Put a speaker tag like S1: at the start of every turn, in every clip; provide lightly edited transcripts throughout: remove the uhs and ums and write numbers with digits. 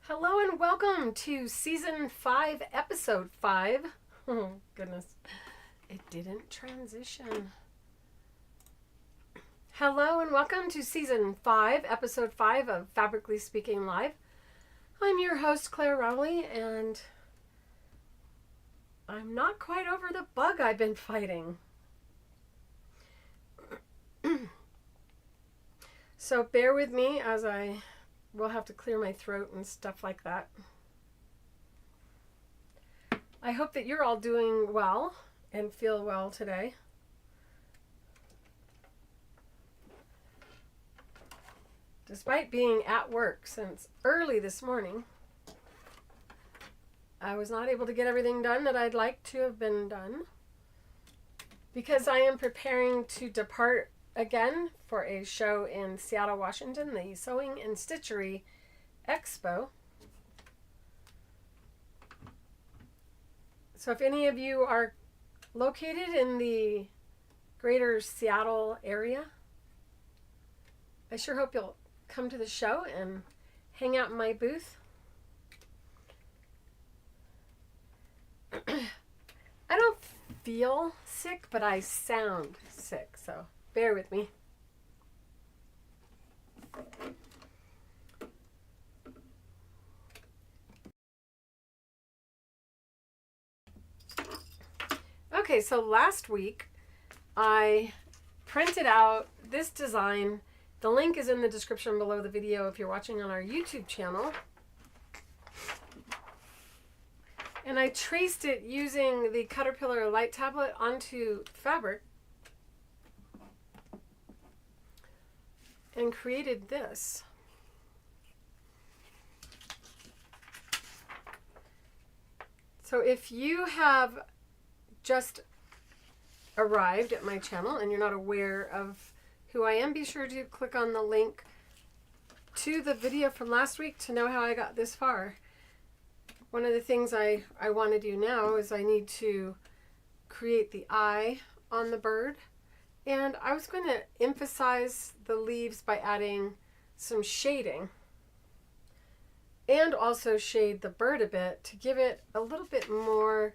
S1: Hello and welcome to Season 5, Episode 5. Oh, goodness. It didn't transition. Hello and welcome to Season 5, Episode 5 of Fabrically Speaking Live. I'm your host, Claire Rowley, and I'm not quite over the bug I've been fighting. So bear with me as I will have to clear my throat and stuff like that. I hope that you're all doing well and feel well today. Despite being at work since early this morning, I was not able to get everything done that I'd like to have been done because I am preparing to depart again for a show in Seattle, Washington, the Sewing and Stitchery Expo. So if any of you are located in the greater Seattle area, I sure hope you'll come to the show and hang out in my booth. I don't feel sick, but I sound sick, so bear with me. Okay, so last week I printed out this design. The link is in the description below the video if you're watching on our YouTube channel. And I traced it using the CutterPillar light tablet onto fabric and created this. So if you have just arrived at my channel and you're not aware of who I am, be sure to click on the link to the video from last week to know how I got this far. One of the things I want to do now is I need to create the eye on the bird. And I was going to emphasize the leaves by adding some shading. And also shade the bird a bit to give it a little bit more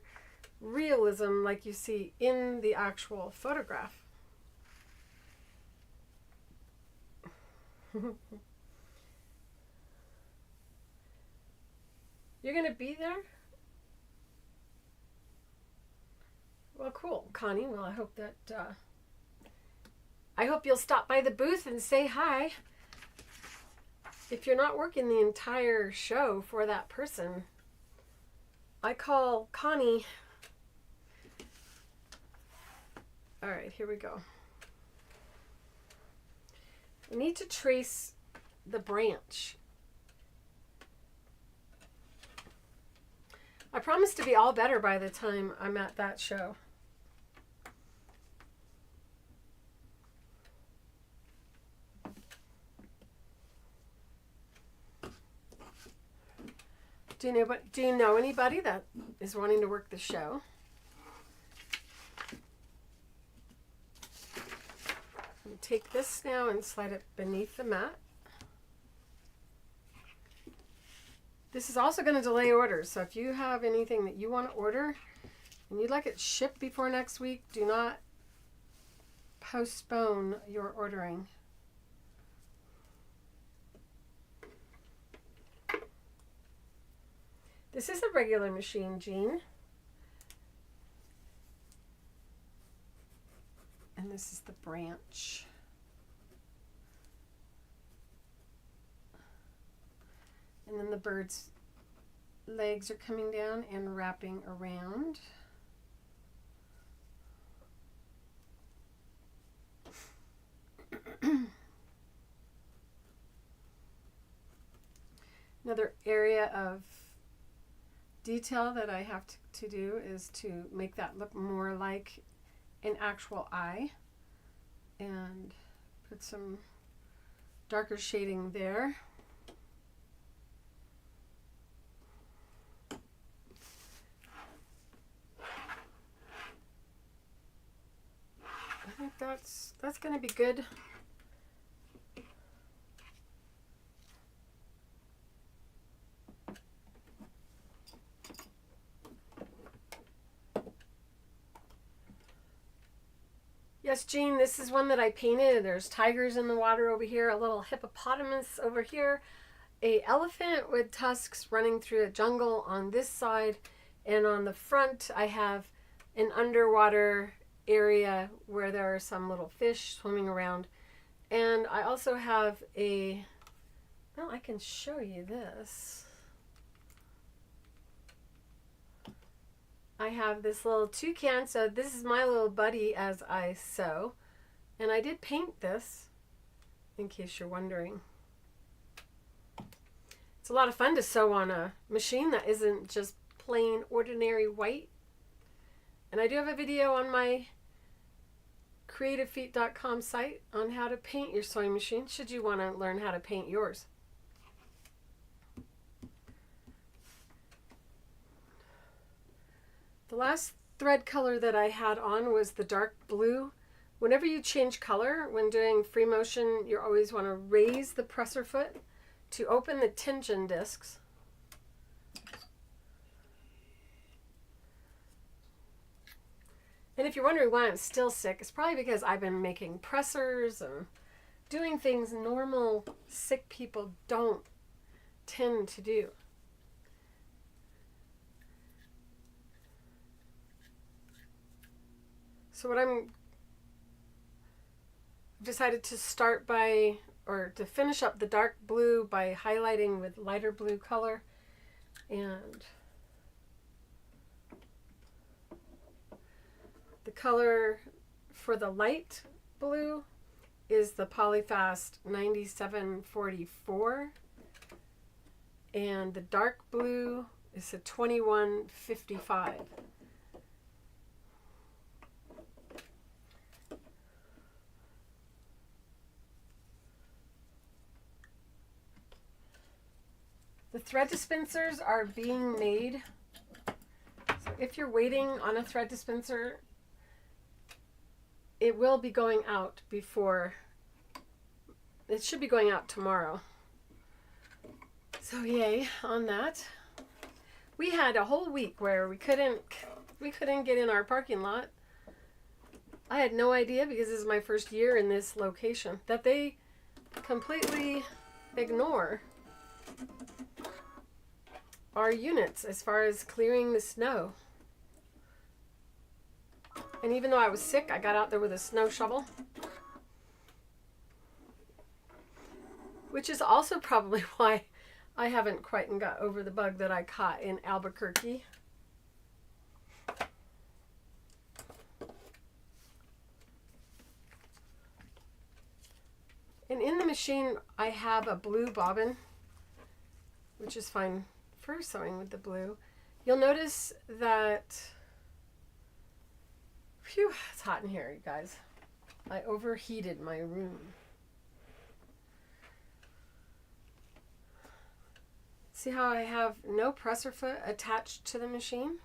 S1: realism like you see in the actual photograph. You're going to be there? Well, cool, Connie. Well, I hope you'll stop by the booth and say hi. If you're not working the entire show for that person, I call Connie. All right, here we go. We need to trace the branch. I promise to be all better by the time I'm at that show. Do you know anybody that is wanting to work the show? Take this now and slide it beneath the mat. This is also going to delay orders, so if you have anything that you want to order and you'd like it shipped before next week, do not postpone your ordering. This is a regular machine, Jean. And this is the branch. And then the bird's legs are coming down and wrapping around. Another area of detail that I have to do is to make that look more like an actual eye and put some darker shading there. I think that's going to be good. Yes, Jean, this is one that I painted. There's tigers in the water over here, a little hippopotamus over here, a elephant with tusks running through a jungle on this side, and on the front I have an underwater area where there are some little fish swimming around. And I also have a, well, I can show you this. I have this little toucan, so this is my little buddy as I sew. And I did paint this, in case you're wondering. It's a lot of fun to sew on a machine that isn't just plain ordinary white. And I do have a video on my creativefeet.com site on how to paint your sewing machine, should you want to learn how to paint yours. The last thread color that I had on was the dark blue. Whenever you change color when doing free motion, you always want to raise the presser foot to open the tension discs. And if you're wondering why I'm still sick, it's probably because I've been making pressers and doing things normal sick people don't tend to do. So what I've decided to start by, or to finish up the dark blue by highlighting with lighter blue color. And the color for the light blue is the Polyfast 9744. And the dark blue is a 2155. The thread dispensers are being made. So if you're waiting on a thread dispenser, it will be going out before, it should be going out tomorrow. So yay on that. We had a whole week where we couldn't get in our parking lot. I had no idea, because this is my first year in this location, that they completely ignore our units as far as clearing the snow. And even though I was sick, I got out there with a snow shovel, which is also probably why I haven't quite got over the bug that I caught in Albuquerque. And in the machine I have a blue bobbin, which is fine for sewing with the blue. You'll notice that, phew, it's hot in here, you guys. I overheated my room. See how I have no presser foot attached to the machine?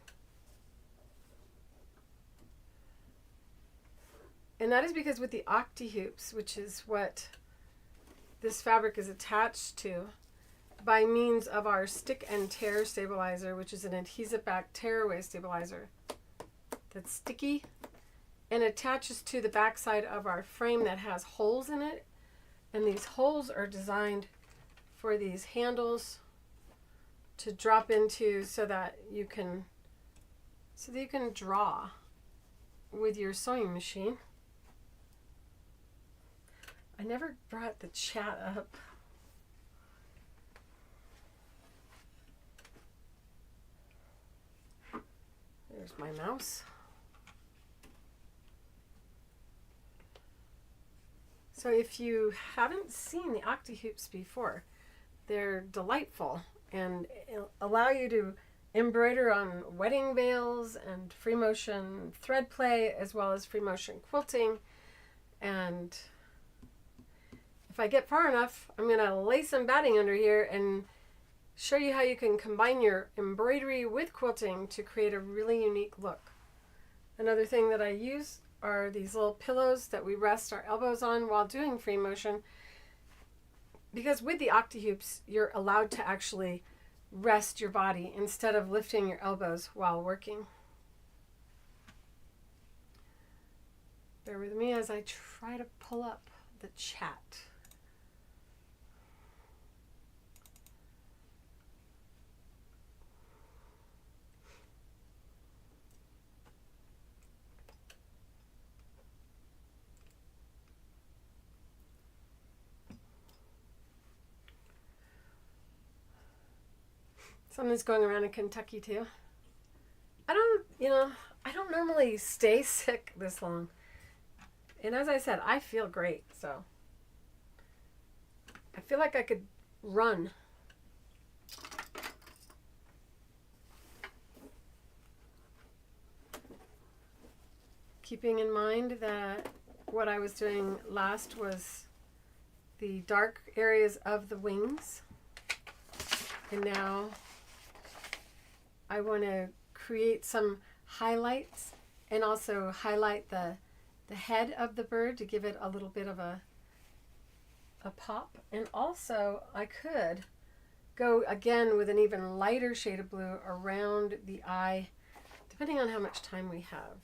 S1: And that is because with the Octi-Hoops, which is what this fabric is attached to, by means of our stick and tear stabilizer, which is an adhesive back tearaway stabilizer that's sticky and attaches to the back side of our frame that has holes in it. And these holes are designed for these handles to drop into so that you can draw with your sewing machine. I never brought the chat up. There's my mouse. So if you haven't seen the Octi-Hoops before, they're delightful and allow you to embroider on wedding veils and free motion thread play, as well as free motion quilting. And if I get far enough, I'm going to lay some batting under here and show you how you can combine your embroidery with quilting to create a really unique look. Another thing that I use are these little pillows that we rest our elbows on while doing free motion, because with the Octi-Hoops you're allowed to actually rest your body instead of lifting your elbows while working. Bear with me as I try to pull up the chat. Something's going around in Kentucky too. I don't normally stay sick this long. And as I said, I feel great, so I feel like I could run. Keeping in mind that what I was doing last was the dark areas of the wings. And now I want to create some highlights and also highlight the head of the bird to give it a little bit of a pop. And also I could go again with an even lighter shade of blue around the eye, depending on how much time we have.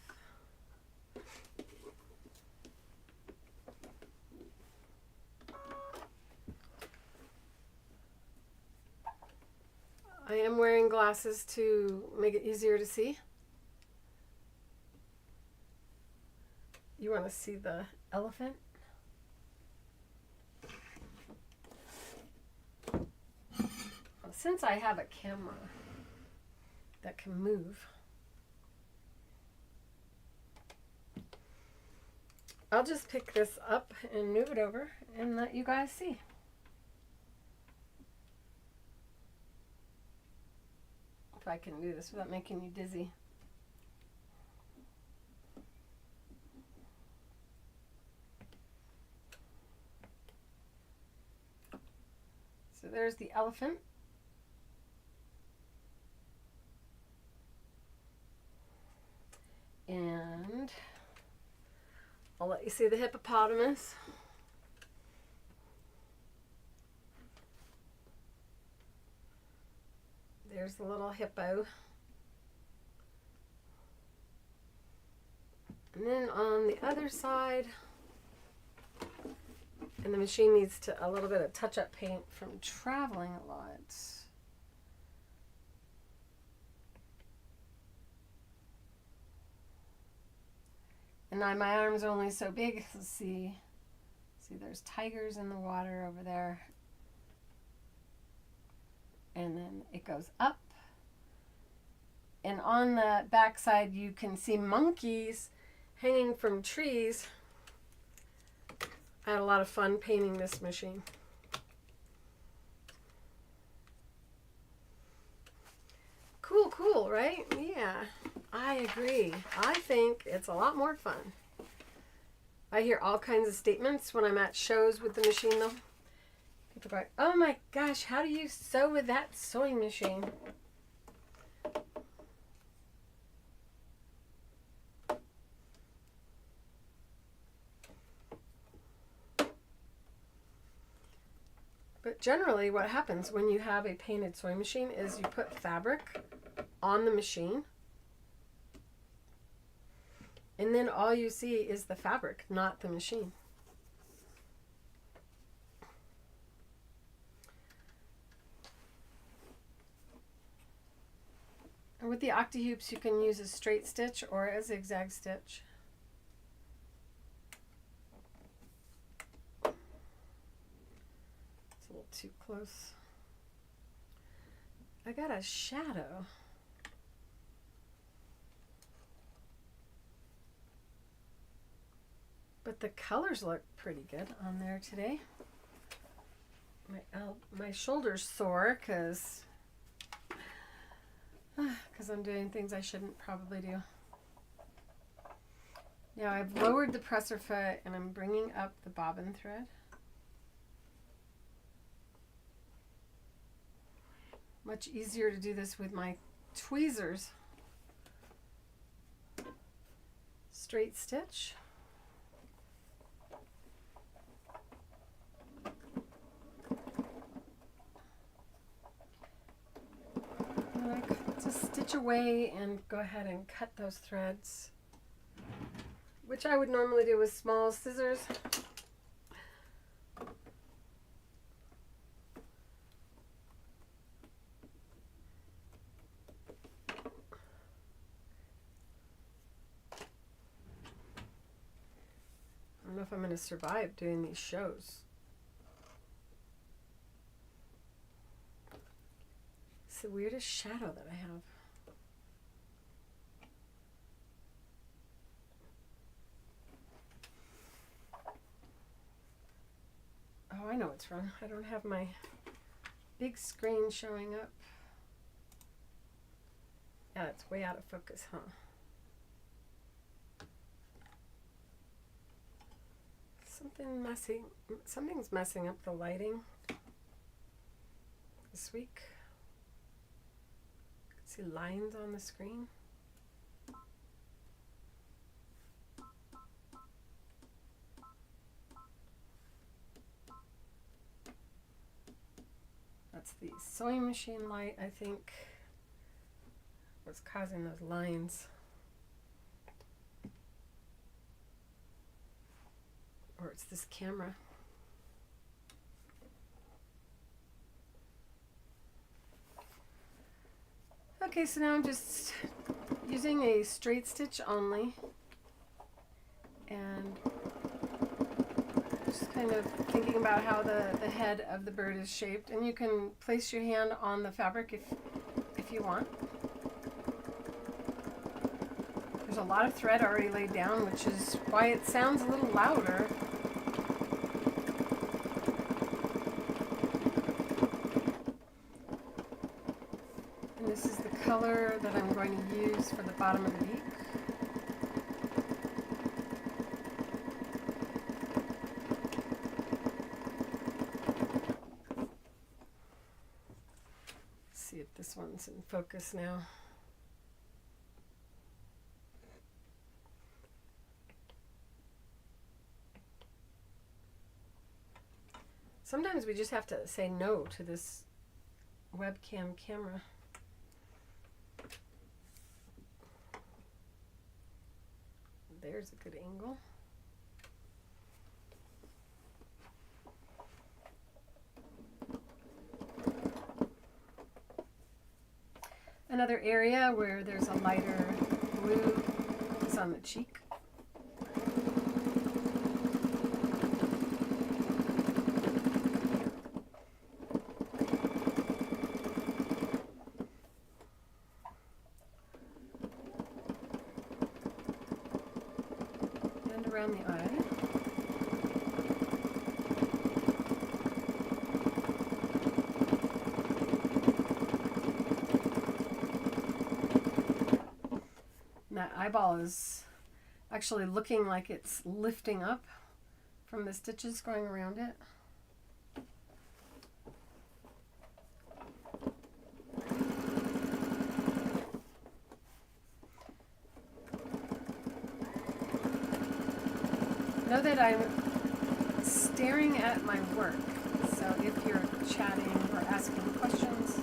S1: I am wearing glasses to make it easier to see. You want to see the elephant? Since I have a camera that can move, I'll just pick this up and move it over and let you guys see. If I can do this without making you dizzy. So there's the elephant. And I'll let you see the hippopotamus. There's the little hippo. And then on the other side, and the machine needs a little bit of touch-up paint from traveling a lot. And now my arms are only so big. Let's see there's tigers in the water over there. And then it goes up. And on the back side you can see monkeys hanging from trees. I had a lot of fun painting this machine. Cool, right? Yeah, I agree. I think it's a lot more fun. I hear all kinds of statements when I'm at shows with the machine though. People go, oh my gosh, how do you sew with that sewing machine? But generally what happens when you have a painted sewing machine is you put fabric on the machine, and then all you see is the fabric, not the machine. And with the Octi-Hoops you can use a straight stitch or a zigzag stitch. It's a little too close. I got a shadow. But the colors look pretty good on there today. My shoulder's sore because I'm doing things I shouldn't probably do. Now I've lowered the presser foot and I'm bringing up the bobbin thread. Much easier to do this with my tweezers. Straight stitch. Just stitch away and go ahead and cut those threads which I would normally do with small scissors. I don't know if I'm going to survive doing these shows. It's the weirdest shadow that I have. Oh, I know what's wrong. I don't have my big screen showing up. Yeah, it's way out of focus, huh? Something's messing up the lighting this week. See lines on the screen. That's the sewing machine light, I think, was causing those lines. Or it's this camera. Okay, so now I'm just using a straight stitch only and just kind of thinking about how the head of the bird is shaped, and you can place your hand on the fabric if you want. There's a lot of thread already laid down, which is why it sounds a little louder. And this is the color that I'm going to use for the bottom of the beak. Let's see if this one's in focus now. Sometimes we just have to say no to this webcam camera. There's a good angle. Another area where there's a lighter blue is on the cheek. Around the eye. And that eyeball is actually looking like it's lifting up from the stitches going around it. Know that I'm staring at my work, so if you're chatting or asking questions,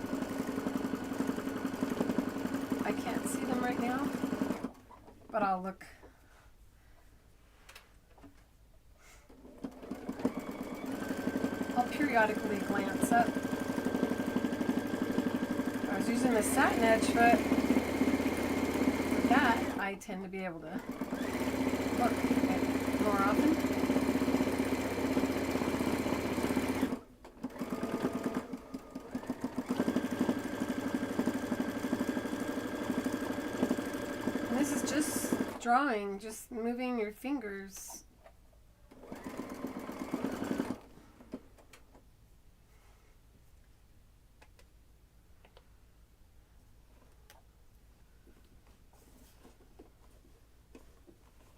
S1: I can't see them right now, but I'll look. I'll periodically glance up. I was using the Satinedge Foot. For that, I tend to be able to look more often. And this is just drawing, just moving your fingers.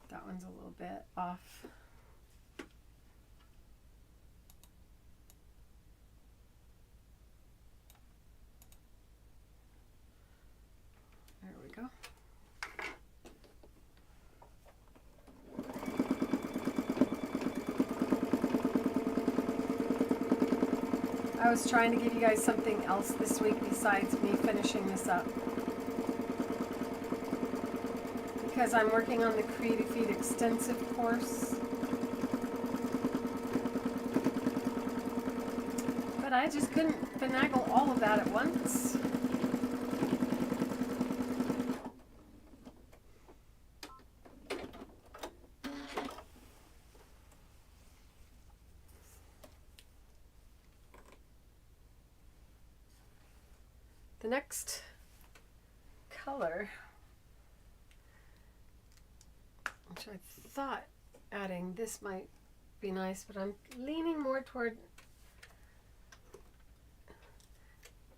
S1: That one's a little bit off. There we go. I was trying to give you guys something else this week besides me finishing this up. because I'm working on the Creative Feet Extensive course. But I just couldn't finagle all of that at once. The next color, which I thought adding this might be nice, but I'm leaning more toward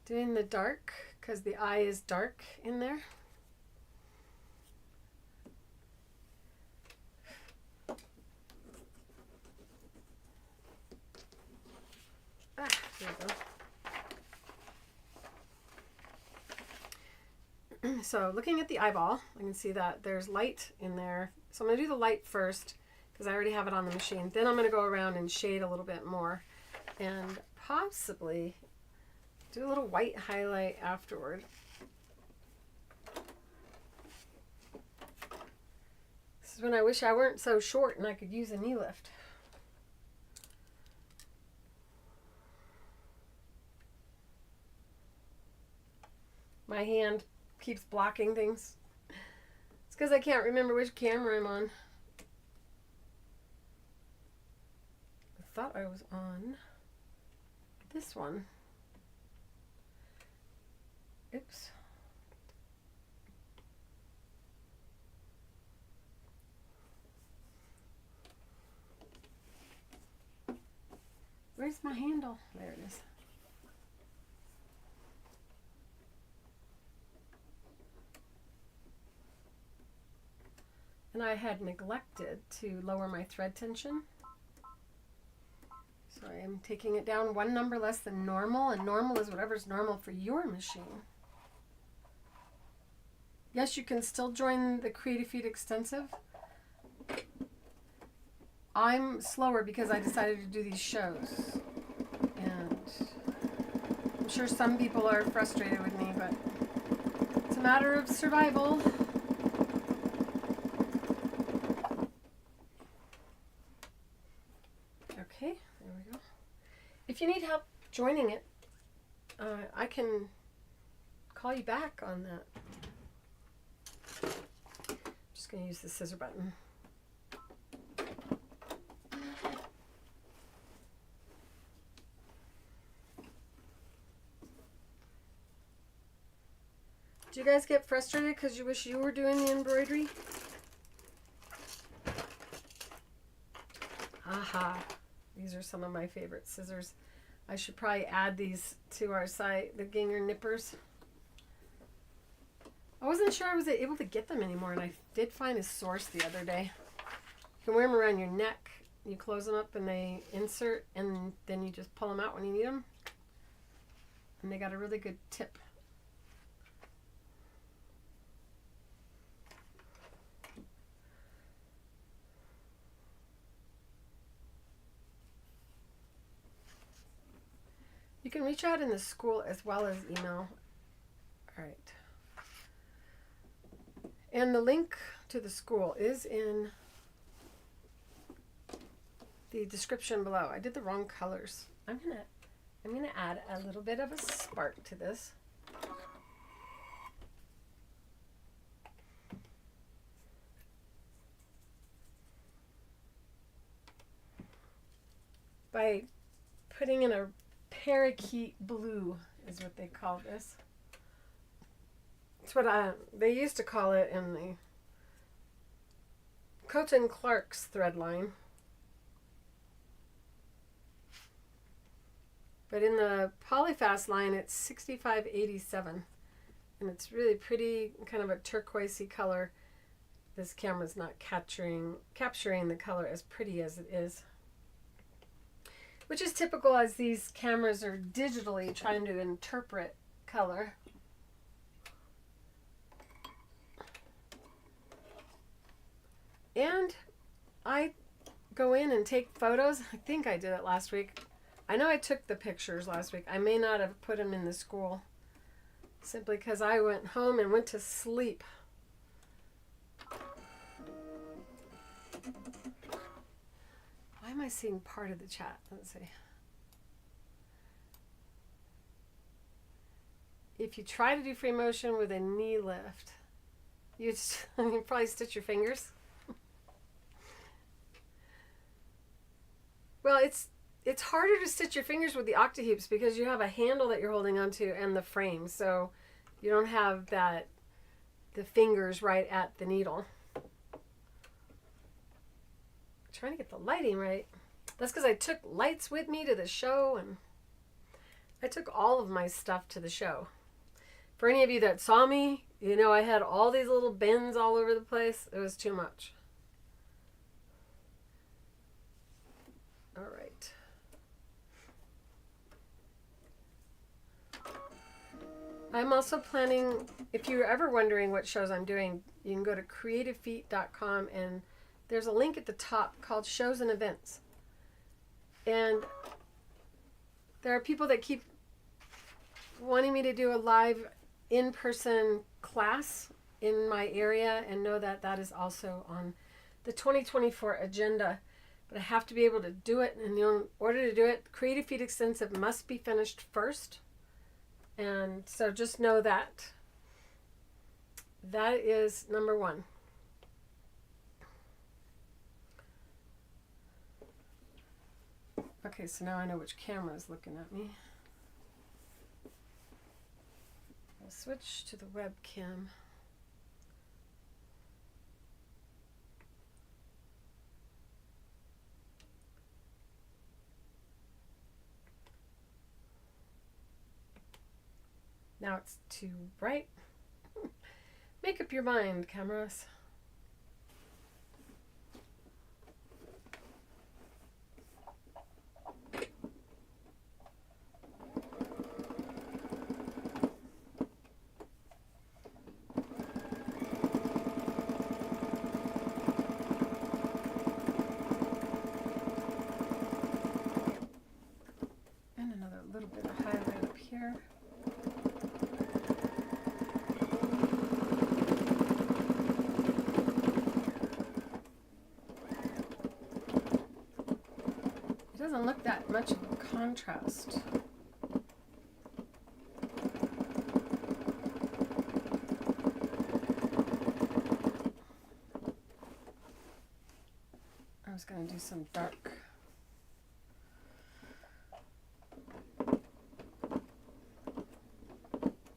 S1: doing the dark because the eye is dark in there. There we go. So looking at the eyeball, I can see that there's light in there. So I'm going to do the light first because I already have it on the machine. Then I'm going to go around and shade a little bit more and possibly do a little white highlight afterward. This is when I wish I weren't so short and I could use a knee lift. My hand keeps blocking things. It's because I can't remember which camera I'm on. I thought I was on this one. Oops. Where's my handle? There it is. And I had neglected to lower my thread tension. So I am taking it down one number less than normal, and normal is whatever's normal for your machine. Yes, you can still join the Creative Feet Extensive. I'm slower because I decided to do these shows. And I'm sure some people are frustrated with me, but it's a matter of survival. Okay, there we go. If you need help joining it, I can call you back on that. Just going to use the scissor button. Do you guys get frustrated because you wish you were doing the embroidery? Aha. These are some of my favorite scissors. I should probably add these to our site, the Ginger nippers. I wasn't sure I was able to get them anymore, and I did find a source the other day. You can wear them around your neck. You close them up and they insert, and then you just pull them out when you need them. And they got a really good tip. You can reach out in the school as well as email. All right. And the link to the school is in the description below. I did the wrong colors. I'm gonna add a little bit of a spark to this. By putting in a parakeet blue is what they call this. It's what they used to call it in the Coat & Clark's thread line. But in the Polyfast line, it's 6587. And it's really pretty, kind of a turquoisey color. This camera's not capturing the color as pretty as it is. Which is typical as these cameras are digitally trying to interpret color. And I go in and take photos. I think I did it last week. I know I took the pictures last week. I may not have put them in the school simply because I went home and went to sleep. Why am I seeing part of the chat? Let's see. If you try to do free motion with a knee lift, you probably stitch your fingers. Well, it's harder to stitch your fingers with the Octi-Hoops because you have a handle that you're holding onto and the frame, so you don't have the fingers right at the needle. Trying to get the lighting right. That's because I took lights with me to the show, and I took all of my stuff to the show. For any of you that saw me, you know I had all these little bins all over the place. It was too much. All right. I'm also planning, if you're ever wondering what shows I'm doing, you can go to creativefeet.com, and there's a link at the top called Shows and Events. And there are people that keep wanting me to do a live in-person class in my area, and know that that is also on the 2024 agenda. But I have to be able to do it, and in order to do it, Creative Feet Extensive must be finished first. And so just know that that is number one. Okay, so now I know which camera is looking at me. I'll switch to the webcam. Now it's too bright. Make up your mind, cameras. And another little bit of highlight up here. Doesn't look that much of a contrast. I was going to do some dark. And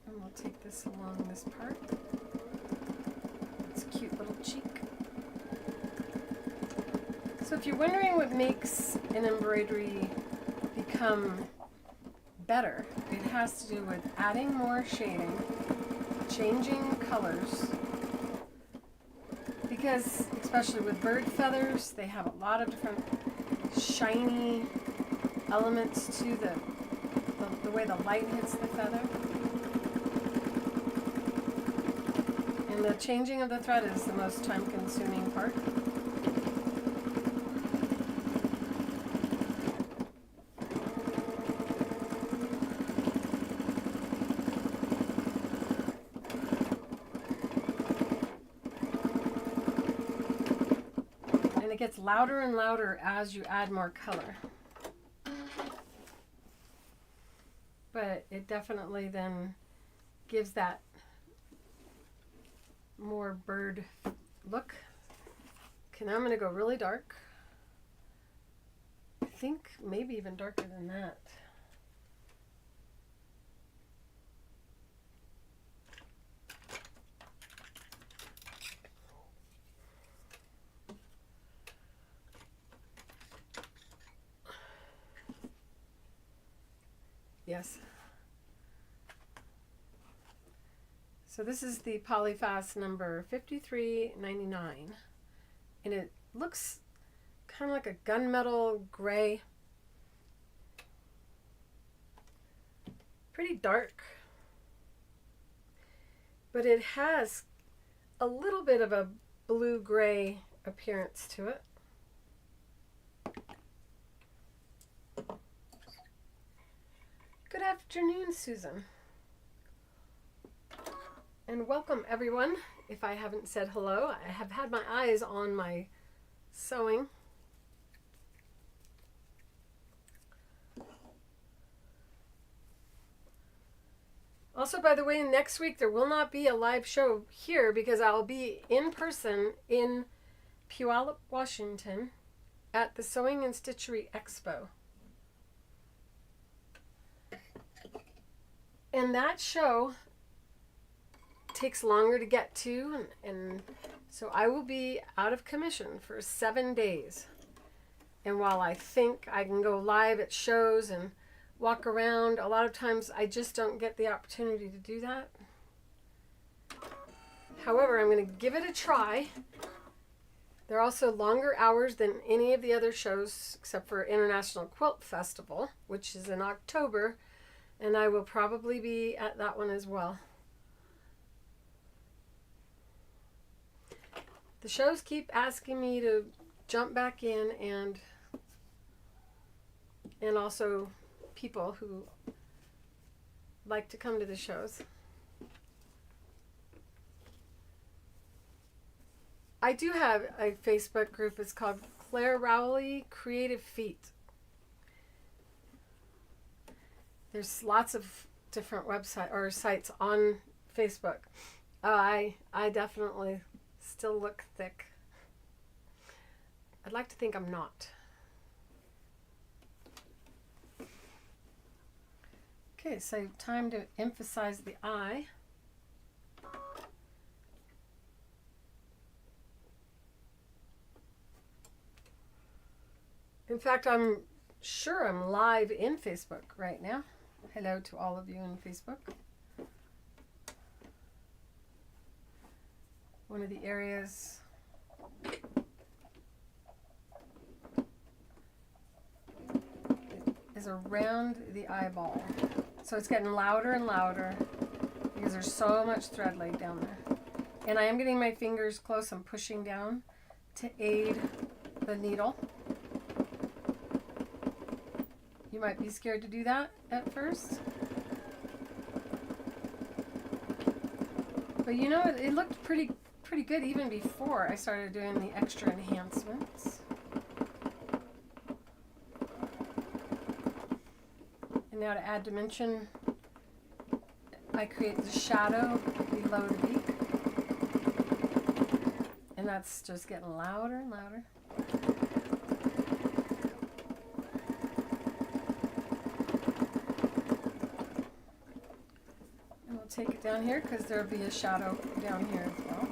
S1: we'll take this along this part. It's a cute little cheek. So if you're wondering what makes an embroidery become better, it has to do with adding more shading, changing colors, because especially with bird feathers, they have a lot of different shiny elements to the way the light hits the feather. And the changing of the thread is the most time-consuming part. It gets louder and louder as you add more color. But it definitely then gives that more bird look. Okay, now I'm going to go really dark. I think maybe even darker than that. Yes. So this is the Polyfast number 5399, and it looks kind of like a gunmetal gray. Pretty dark, but it has a little bit of a blue-gray appearance to it. Good afternoon, Susan. And welcome, everyone. If I haven't said hello, I have had my eyes on my sewing. Also, by the way, next week there will not be a live show here because I'll be in person in Puyallup, Washington at the Sewing and Stitchery Expo. And that show takes longer to get to, and so I will be out of commission for 7 days. And while I think I can go live at shows and walk around, a lot of times I just don't get the opportunity to do that. However, I'm going to give it a try. They're also longer hours than any of the other shows except for International Quilt Festival, which is in October, and I will probably be at that one as well. The shows keep asking me to jump back in, and also people who like to come to the shows. I do have a Facebook group. It's called Claire Rowley Creative Feet. There's lots of different website or sites on Facebook. I definitely still look thick. I'd like to think I'm not. Okay, so time to emphasize the eye. In fact, I'm sure I'm live in Facebook right now. Hello to all of you in Facebook. One of the areas is around the eyeball. So it's getting louder and louder because there's so much thread laid down there. And I am getting my fingers close. I'm pushing down to aid the needle. You might be scared to do that at first. But you know, it looked pretty good even before I started doing the extra enhancements. And now to add dimension, I create the shadow below the beak. And that's just getting louder and louder. And we'll take it down here because there'll be a shadow down here as well.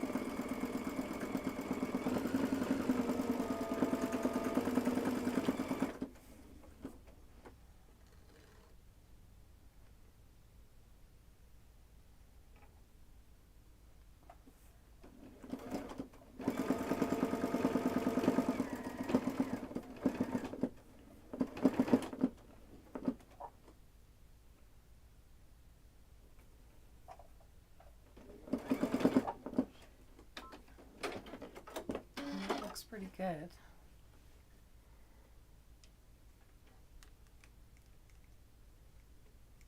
S1: Pretty good.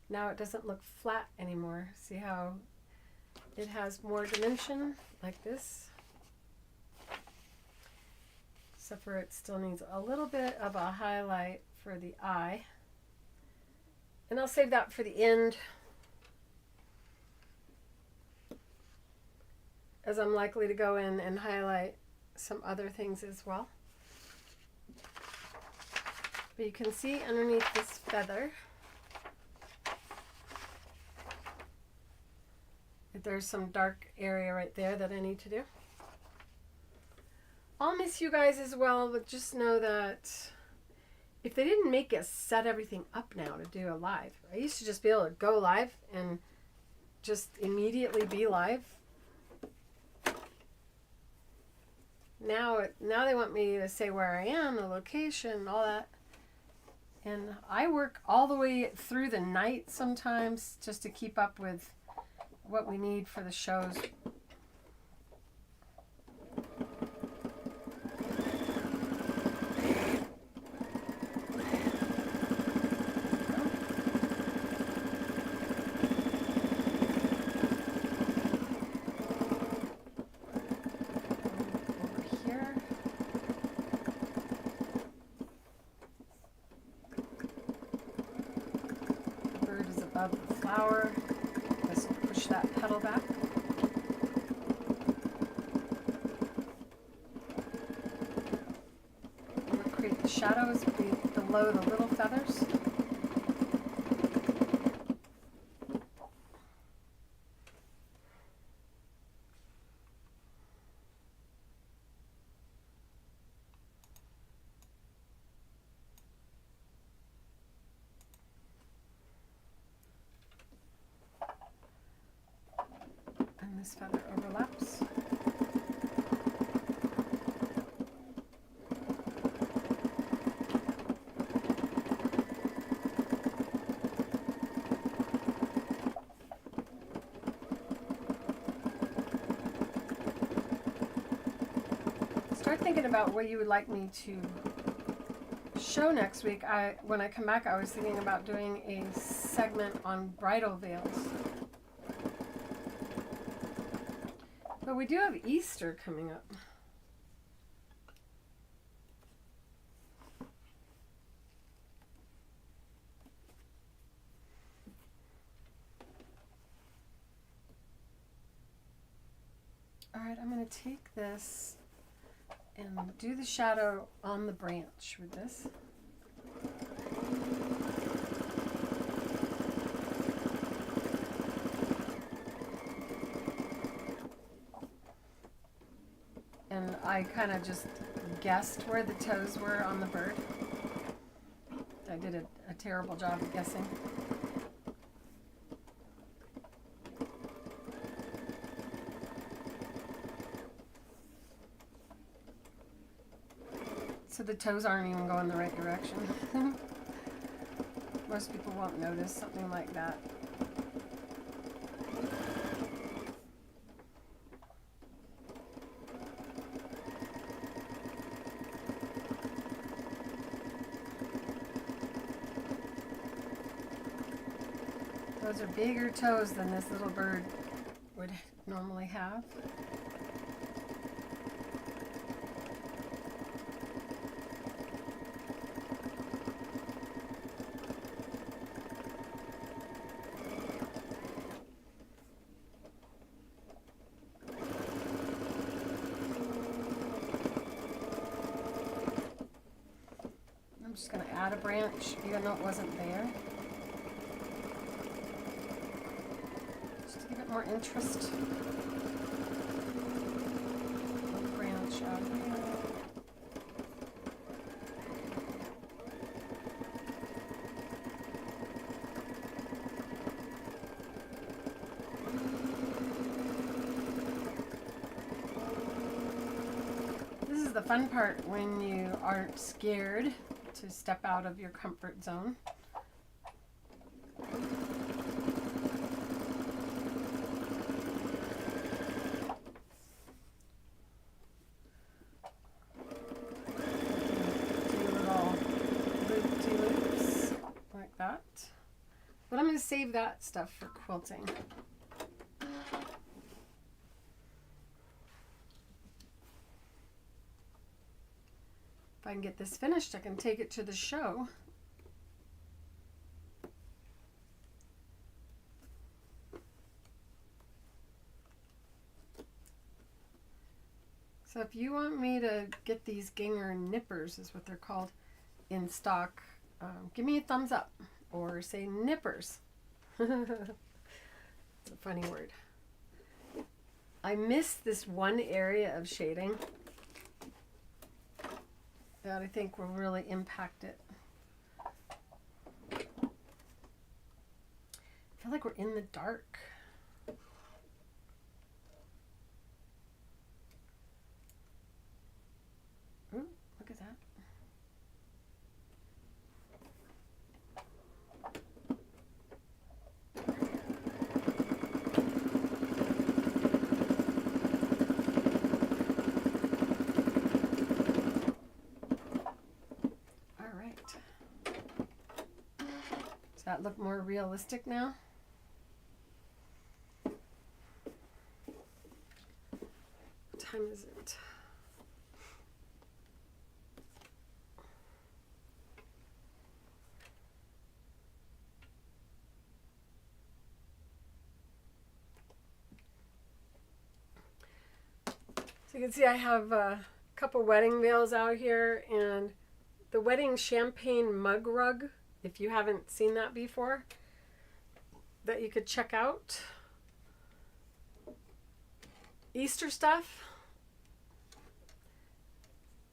S1: Now it doesn't look flat anymore. See how it has more dimension like this? Except for it still needs a little bit of a highlight for the eye. And I'll save that for the end, as I'm likely to go in and highlight some other things as well. But you can see underneath this feather that there's some dark area right there that I need to do. I'll miss you guys as well, but just know that if they didn't make us set everything up now to do a live, I used to just be able to go live and just immediately be live. Now they want me to say where I am, the location, all that. And I work all the way through the night sometimes just to keep up with what we need for the shows. flower. This will push that petal back. We'll create the shadows below the little feathers. This feather overlaps. Start thinking about what you would like me to show next week. When I come back, I was thinking about doing a segment on bridal veils. But we do have Easter coming up. All right, I'm going to take this and do the shadow on the branch with this. And I kind of just guessed where the toes were on the bird. I did a terrible job of guessing. So the toes aren't even going the right direction. Most people won't notice something like that. Those are bigger toes than this little bird would normally have. I'm just going to add a branch even though it wasn't there. More interest. Little branch out here. This is the fun part when you aren't scared to step out of your comfort zone. But I'm going to save that stuff for quilting. If I can get this finished, I can take it to the show. So if you want me to get these Ginger nippers, is what they're called, in stock, give me a thumbs up. Or say nippers. It's a funny word. I missed this one area of shading that I think will really impact it. I feel like we're in the dark. Ooh, look at that. That look more realistic now? What time is it? So you can see I have a couple wedding veils out here and the wedding champagne mug rug, if you haven't seen that before, that you could check out. Easter stuff.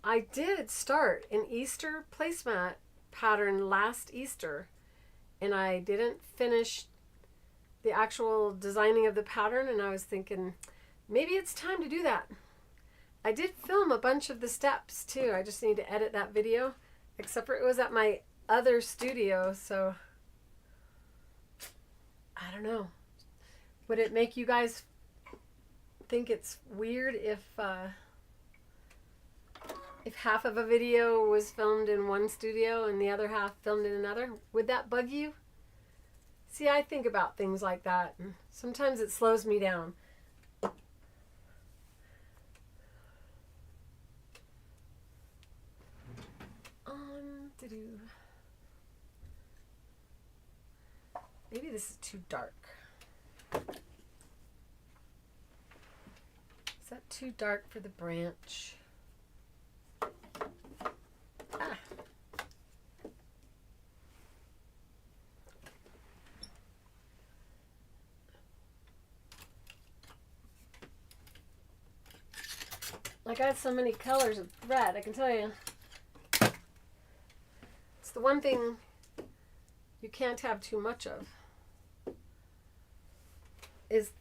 S1: I did start an Easter placemat pattern last Easter, and I didn't finish the actual designing of the pattern, and I was thinking maybe it's time to do that. I did film a bunch of the steps too. I just need to edit that video, except for it was at my other studio, so I don't know. Would it make you guys think it's weird if half of a video was filmed in one studio and the other half filmed in another? Would that bug you? See, I think about things like that, and sometimes it slows me down. Maybe this is too dark. Is that too dark for the branch? Ah. I got so many colors of thread, I can tell you. It's the one thing you can't have too much of, is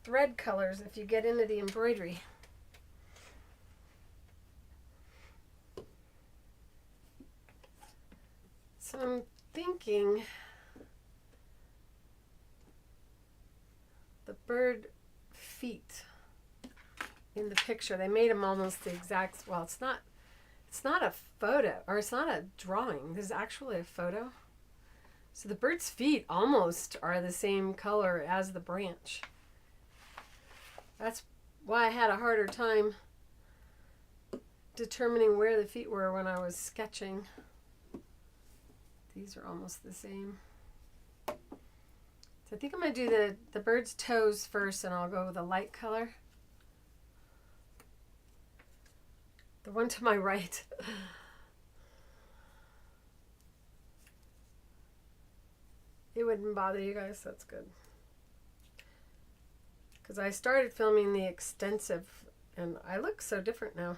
S1: thread colors if you get into the embroidery. So I'm thinking the bird feet in the picture, they made them almost the exact, well, it's not a photo, or it's not a drawing, this is actually a photo. So the bird's feet almost are the same color as the branch. That's why I had a harder time determining where the feet were when I was sketching. These are almost the same. So I think I'm going to do the bird's toes first, and I'll go with a light color. The one to my right. It wouldn't bother you guys, that's good. Because I started filming the extensive, and I look so different now.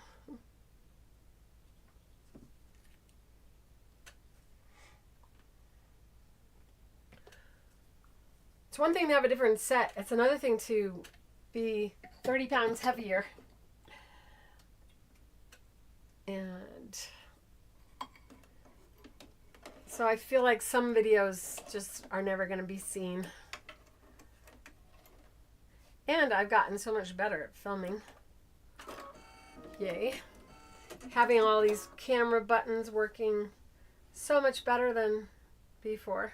S1: It's one thing to have a different set. It's another thing to be 30 pounds heavier. And so I feel like some videos just are never going to be seen. And I've gotten so much better at filming. Yay. Having all these camera buttons working so much better than before.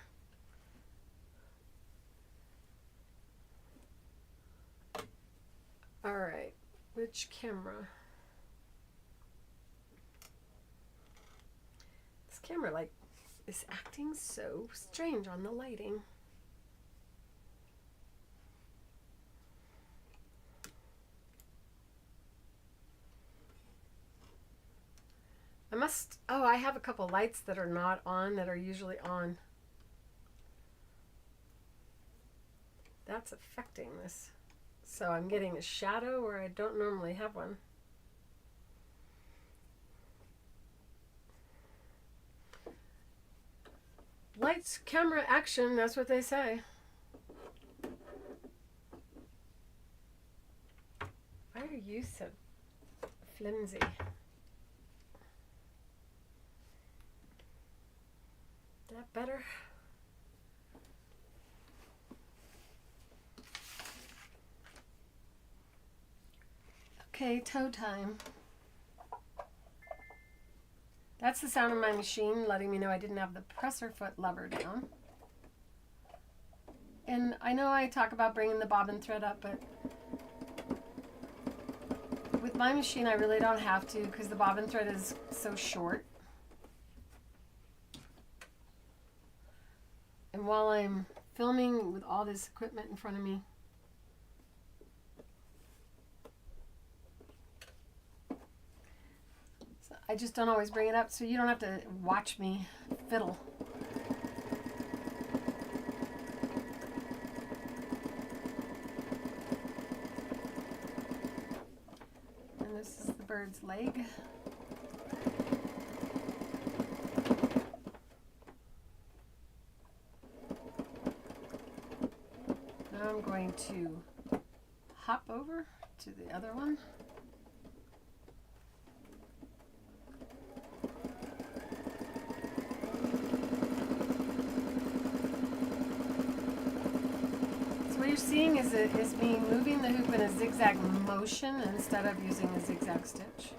S1: All right, which camera? This camera like is acting so strange on the lighting. I have a couple lights that are not on that are usually on. That's affecting this. So I'm getting a shadow where I don't normally have one. Lights, camera, action, that's what they say. Why are you so flimsy? That better? Okay, toe time. That's the sound of my machine letting me know I didn't have the presser foot lever down. And I know I talk about bringing the bobbin thread up, but with my machine I really don't have to because the bobbin thread is so short. And while I'm filming with all this equipment in front of me, So I just don't always bring it up so you don't have to watch me fiddle. And this is the bird's leg. Now I'm going to hop over to the other one. So what you're seeing is me moving the hoop in a zigzag motion instead of using a zigzag stitch.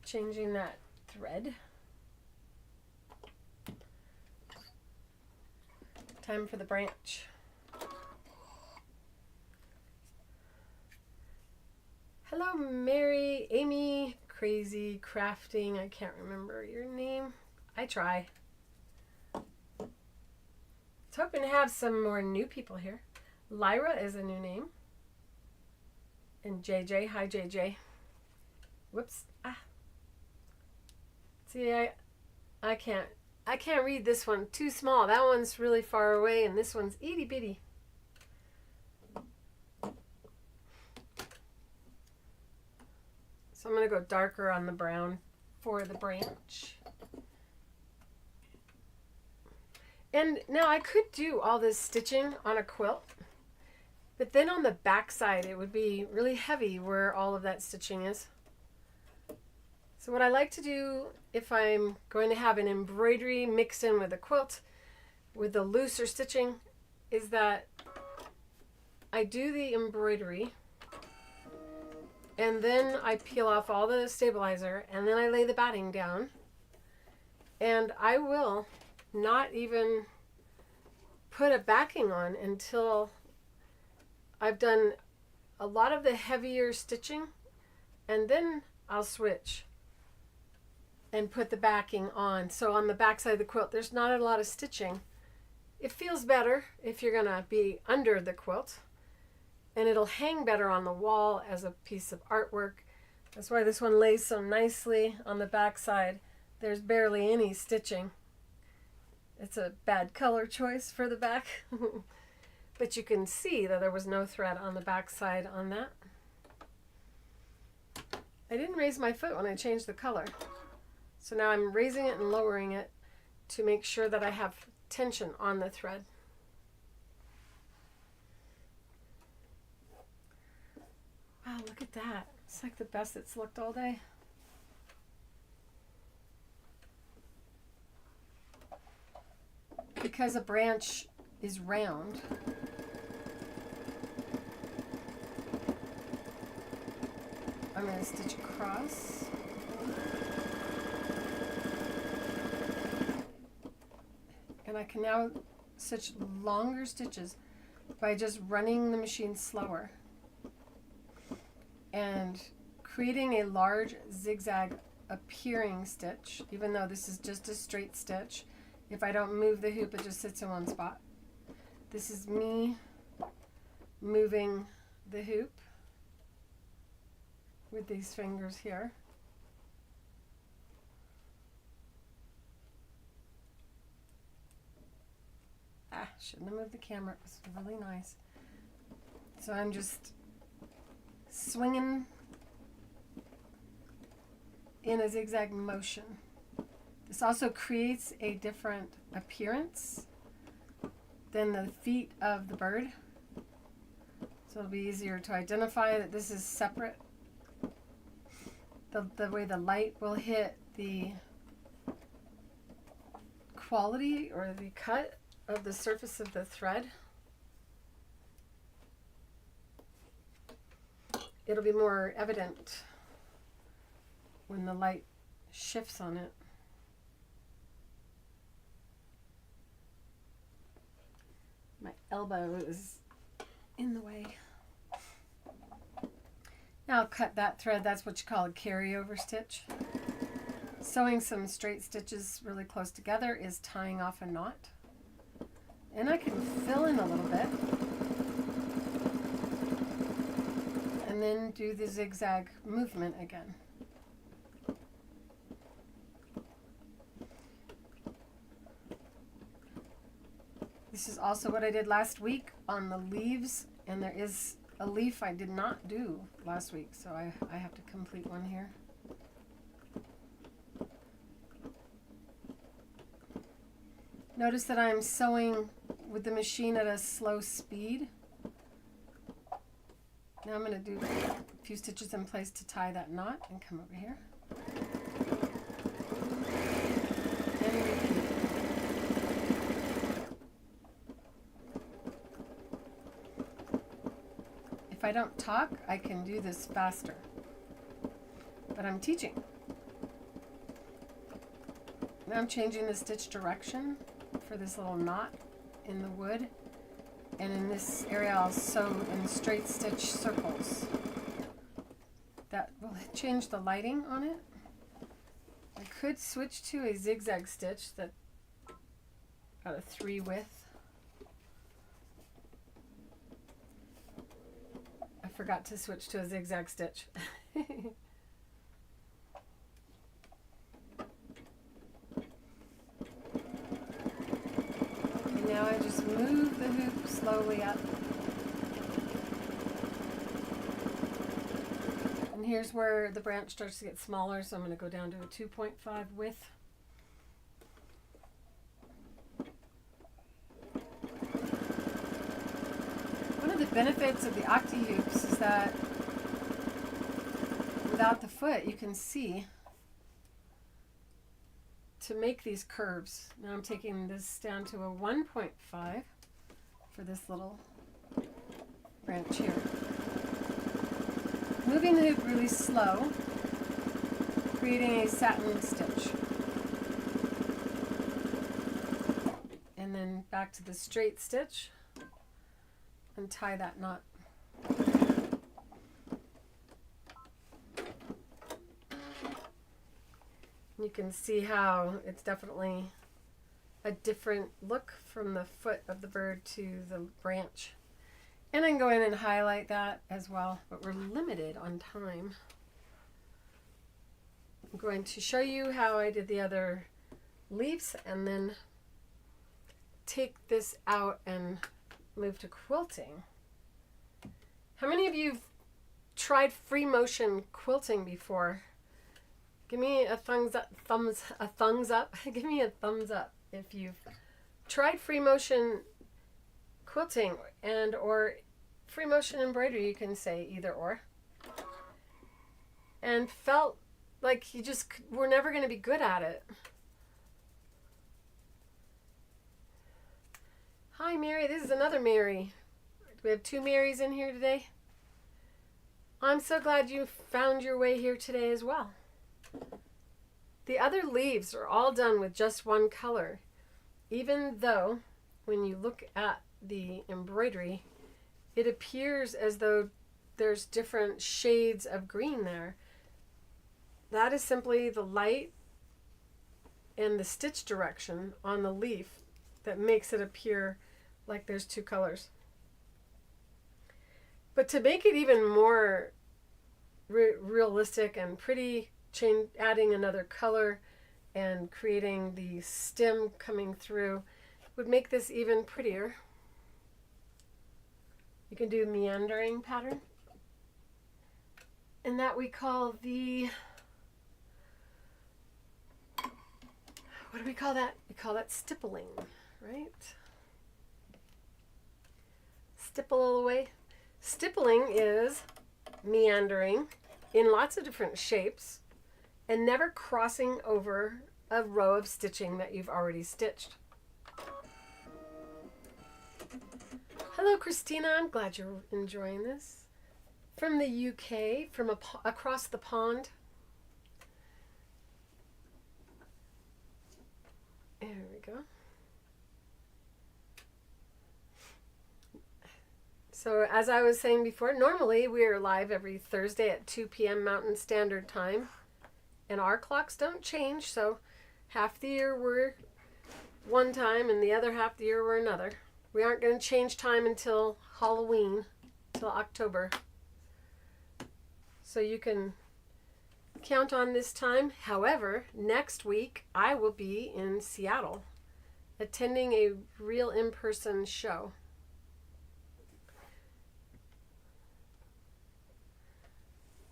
S1: Changing that thread. Time for the branch. Hello, Mary, Amy, Crazy Crafting. I can't remember your name. I try. I was hoping to have some more new people here. Lyra is a new name. And JJ. Hi, JJ. Whoops. See, I can't read this one. Too small. That one's really far away, and this one's itty bitty. So I'm going to go darker on the brown for the branch. And now I could do all this stitching on a quilt, but then on the back side it would be really heavy where all of that stitching is. So what I like to do if I'm going to have an embroidery mixed in with a quilt with the looser stitching is that I do the embroidery and then I peel off all the stabilizer and then I lay the batting down, and I will not even put a backing on until I've done a lot of the heavier stitching, and then I'll switch and put the backing on. So on the back side of the quilt, there's not a lot of stitching. It feels better if you're gonna be under the quilt, and it'll hang better on the wall as a piece of artwork. That's why this one lays so nicely on the back side. There's barely any stitching. It's a bad color choice for the back. But you can see that there was no thread on the back side on that. I didn't raise my foot when I changed the color. So now I'm raising it and lowering it to make sure that I have tension on the thread. Wow, look at that. It's like the best it's looked all day. Because a branch is round, I'm going to stitch across. And I can now stitch longer stitches by just running the machine slower and creating a large zigzag appearing stitch, even though this is just a straight stitch. If I don't move the hoop, it just sits in one spot. This is me moving the hoop with these fingers here. Shouldn't have moved the camera. It was really nice. So I'm just swinging in a zigzag motion. This also creates a different appearance than the feet of the bird. So it'll be easier to identify that this is separate. The way the light will hit the quality or the cut of the surface of the thread, it'll be more evident when the light shifts on it. My elbow is in the way. Now I'll cut that thread. That's what you call a carryover stitch. Sewing some straight stitches really close together is tying off a knot. And I can fill in a little bit. And then do the zigzag movement again. This is also what I did last week on the leaves, and there is a leaf I did not do last week, so I have to complete one here. Notice that I'm sewing with the machine at a slow speed. Now I'm going to do a few stitches in place to tie that knot and come over here. And repeat. If I don't talk, I can do this faster. But I'm teaching. Now I'm changing the stitch direction for this little knot in the wood. And in this area I'll sew in straight stitch circles. That will change the lighting on it. I could switch to a zigzag stitch that got a 3 width. I forgot to switch to a zigzag stitch. Now I just move the hoop slowly up. And here's where the branch starts to get smaller, so I'm going to go down to a 2.5 width. One of the benefits of the Octi-Hoops is that without the foot you can see to make these curves. Now I'm taking this down to a 1.5 for this little branch here. Moving the hoop really slow, creating a satin stitch. And then back to the straight stitch and tie that knot. You can see how it's definitely a different look from the foot of the bird to the branch. And I can go in and highlight that as well, but we're limited on time. I'm going to show you how I did the other leaves and then take this out and move to quilting. How many of you have tried Free-Motion Quilting before? Give me a thumbs up. Give me a thumbs up if you've tried Free-Motion Quilting and or Free-Motion Embroidery, you can say either or, and felt like you just were never going to be good at it. Hi Mary, this is another Mary. We have 2 Marys in here today. I'm so glad you found your way here today as well. The other leaves are all done with just one color, even though when you look at the embroidery, it appears as though there's different shades of green there. That is simply the light and the stitch direction on the leaf that makes it appear like there's 2 colors. But to make it even more realistic and pretty, adding another color and creating the stem coming through would make this even prettier. You can do meandering pattern, and that we call the, what do we call that? We call that stippling, right? Stipple away. Stippling is meandering in lots of different shapes and never crossing over a row of stitching that you've already stitched. Hello Christina, I'm glad you're enjoying this. From the UK, from across the pond. There we go. So as I was saying before, normally we are live every Thursday at 2 p.m. Mountain Standard Time. And our clocks don't change, so half the year we're one time and the other half the year we're another. We aren't going to change time until Halloween, till October. So you can count on this time. However, next week I will be in Seattle attending a real in-person show.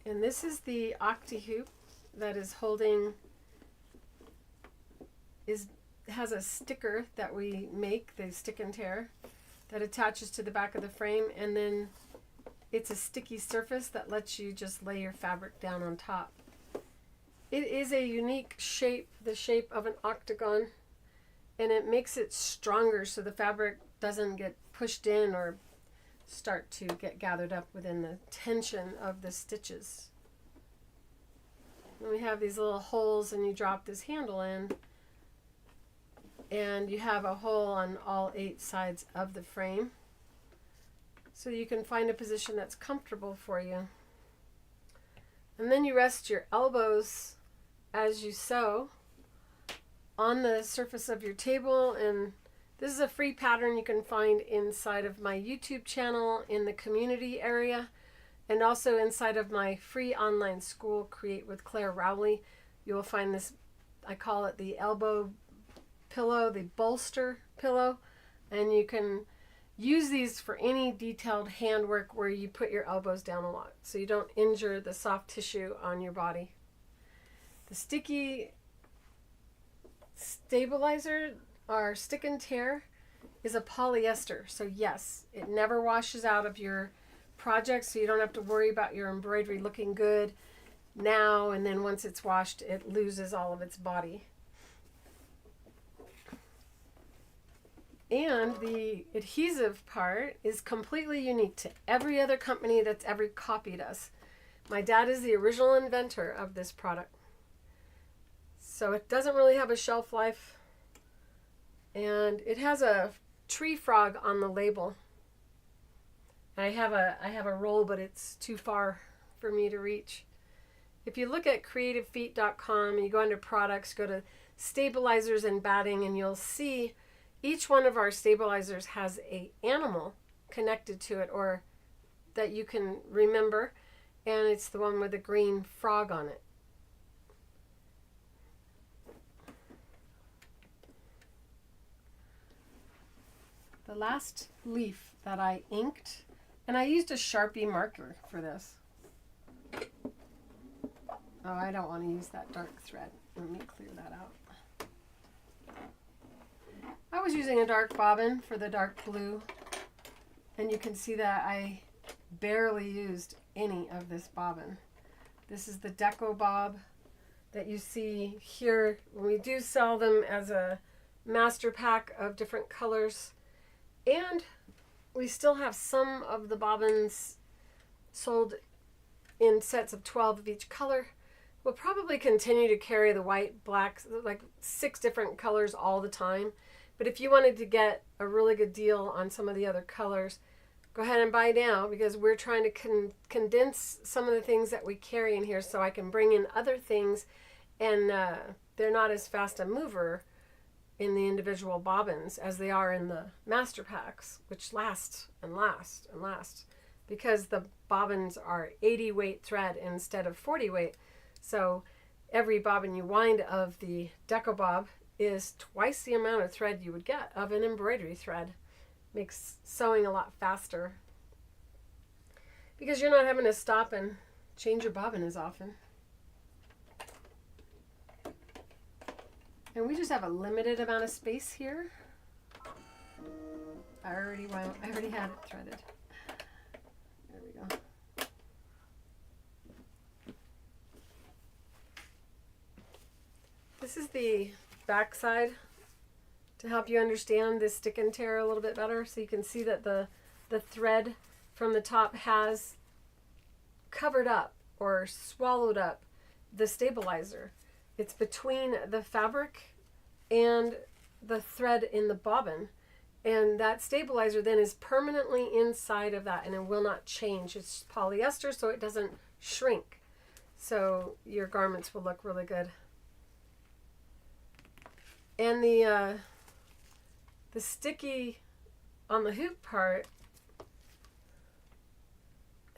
S1: And this is the Octi-Hoop that is holding, has a sticker that we make, the stick and tear, that attaches to the back of the frame, and then it's a sticky surface that lets you just lay your fabric down on top. It is a unique shape, the shape of an octagon, and it makes it stronger so the fabric doesn't get pushed in or start to get gathered up within the tension of the stitches. And we have these little holes, and you drop this handle in, and you have a hole on all 8 sides of the frame, so you can find a position that's comfortable for you. And then you rest your elbows as you sew on the surface of your table. And this is a free pattern you can find inside of my YouTube channel in the community area, and also inside of my free online school, Create with Claire Rowley. You will find this, I call it the elbow pillow, the bolster pillow, and you can use these for any detailed handwork where you put your elbows down a lot so you don't injure the soft tissue on your body. The sticky stabilizer, our stick and tear, is a polyester. So yes, it never washes out of your project, so you don't have to worry about your embroidery looking good now, and then once it's washed, it loses all of its body. And the adhesive part is completely unique to every other company that's ever copied us. My dad is the original inventor of this product. So it doesn't really have a shelf life. And it has a tree frog on the label. I have a roll, but it's too far for me to reach. If you look at creativefeet.com, you go under products, go to stabilizers and batting, and you'll see each one of our stabilizers has an animal connected to it, or that you can remember, and it's the one with a green frog on it. The last leaf that I inked, and I used a Sharpie marker for this. Oh, I don't want to use that dark thread. Let me clear that out. I was using a dark bobbin for the dark blue, and you can see that I barely used any of this bobbin. This is the Deco Bob that you see here. We do sell them as a master pack of different colors, and we still have some of the bobbins sold in sets of 12 of each color. We'll probably continue to carry the white, black, like 6 different colors all the time. But if you wanted to get a really good deal on some of the other colors, go ahead and buy now, because we're trying to condense some of the things that we carry in here so I can bring in other things, and they're not as fast a mover in the individual bobbins as they are in the master packs, which last and last and last, because the bobbins are 80 weight thread instead of 40 weight. So every bobbin you wind of the Deco Bob is twice the amount of thread you would get of an embroidery thread. Makes sewing a lot faster, because you're not having to stop and change your bobbin as often. And we just have a limited amount of space here. I already had it threaded. There we go. This is the back side to help you understand this stick and tear a little bit better, so you can see that the thread from the top has covered up or swallowed up the stabilizer. It's between the fabric and the thread in the bobbin, and that stabilizer then is permanently inside of that, and it will not change. It's polyester, so it doesn't shrink. so your garments will look really good. And the sticky on the hoop part,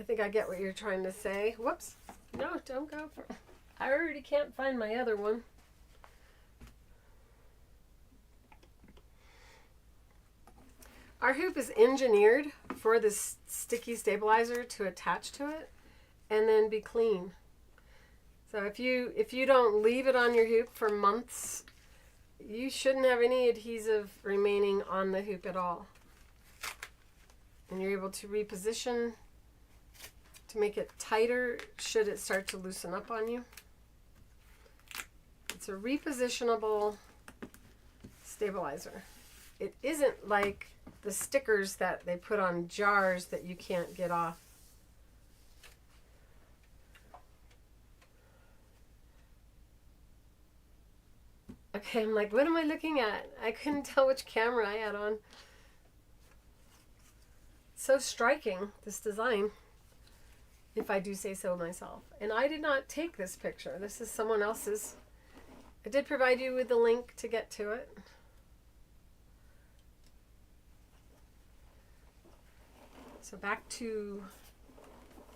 S1: I think I get what you're trying to say. Whoops. No, don't go for it. I already can't find my other one. Our hoop is engineered for this sticky stabilizer to attach to it and then be clean. So if you don't leave it on your hoop for months, you shouldn't have any adhesive remaining on the hoop at all. And you're able to reposition to make it tighter should it start to loosen up on you. It's a repositionable stabilizer. It isn't like the stickers that they put on jars that you can't get off. Okay, I'm like, what am I looking at? I couldn't tell which camera I had on. So striking, this design, if I do say so myself. And I did not take this picture. This is someone else's. I did provide you with the link to get to it. So back to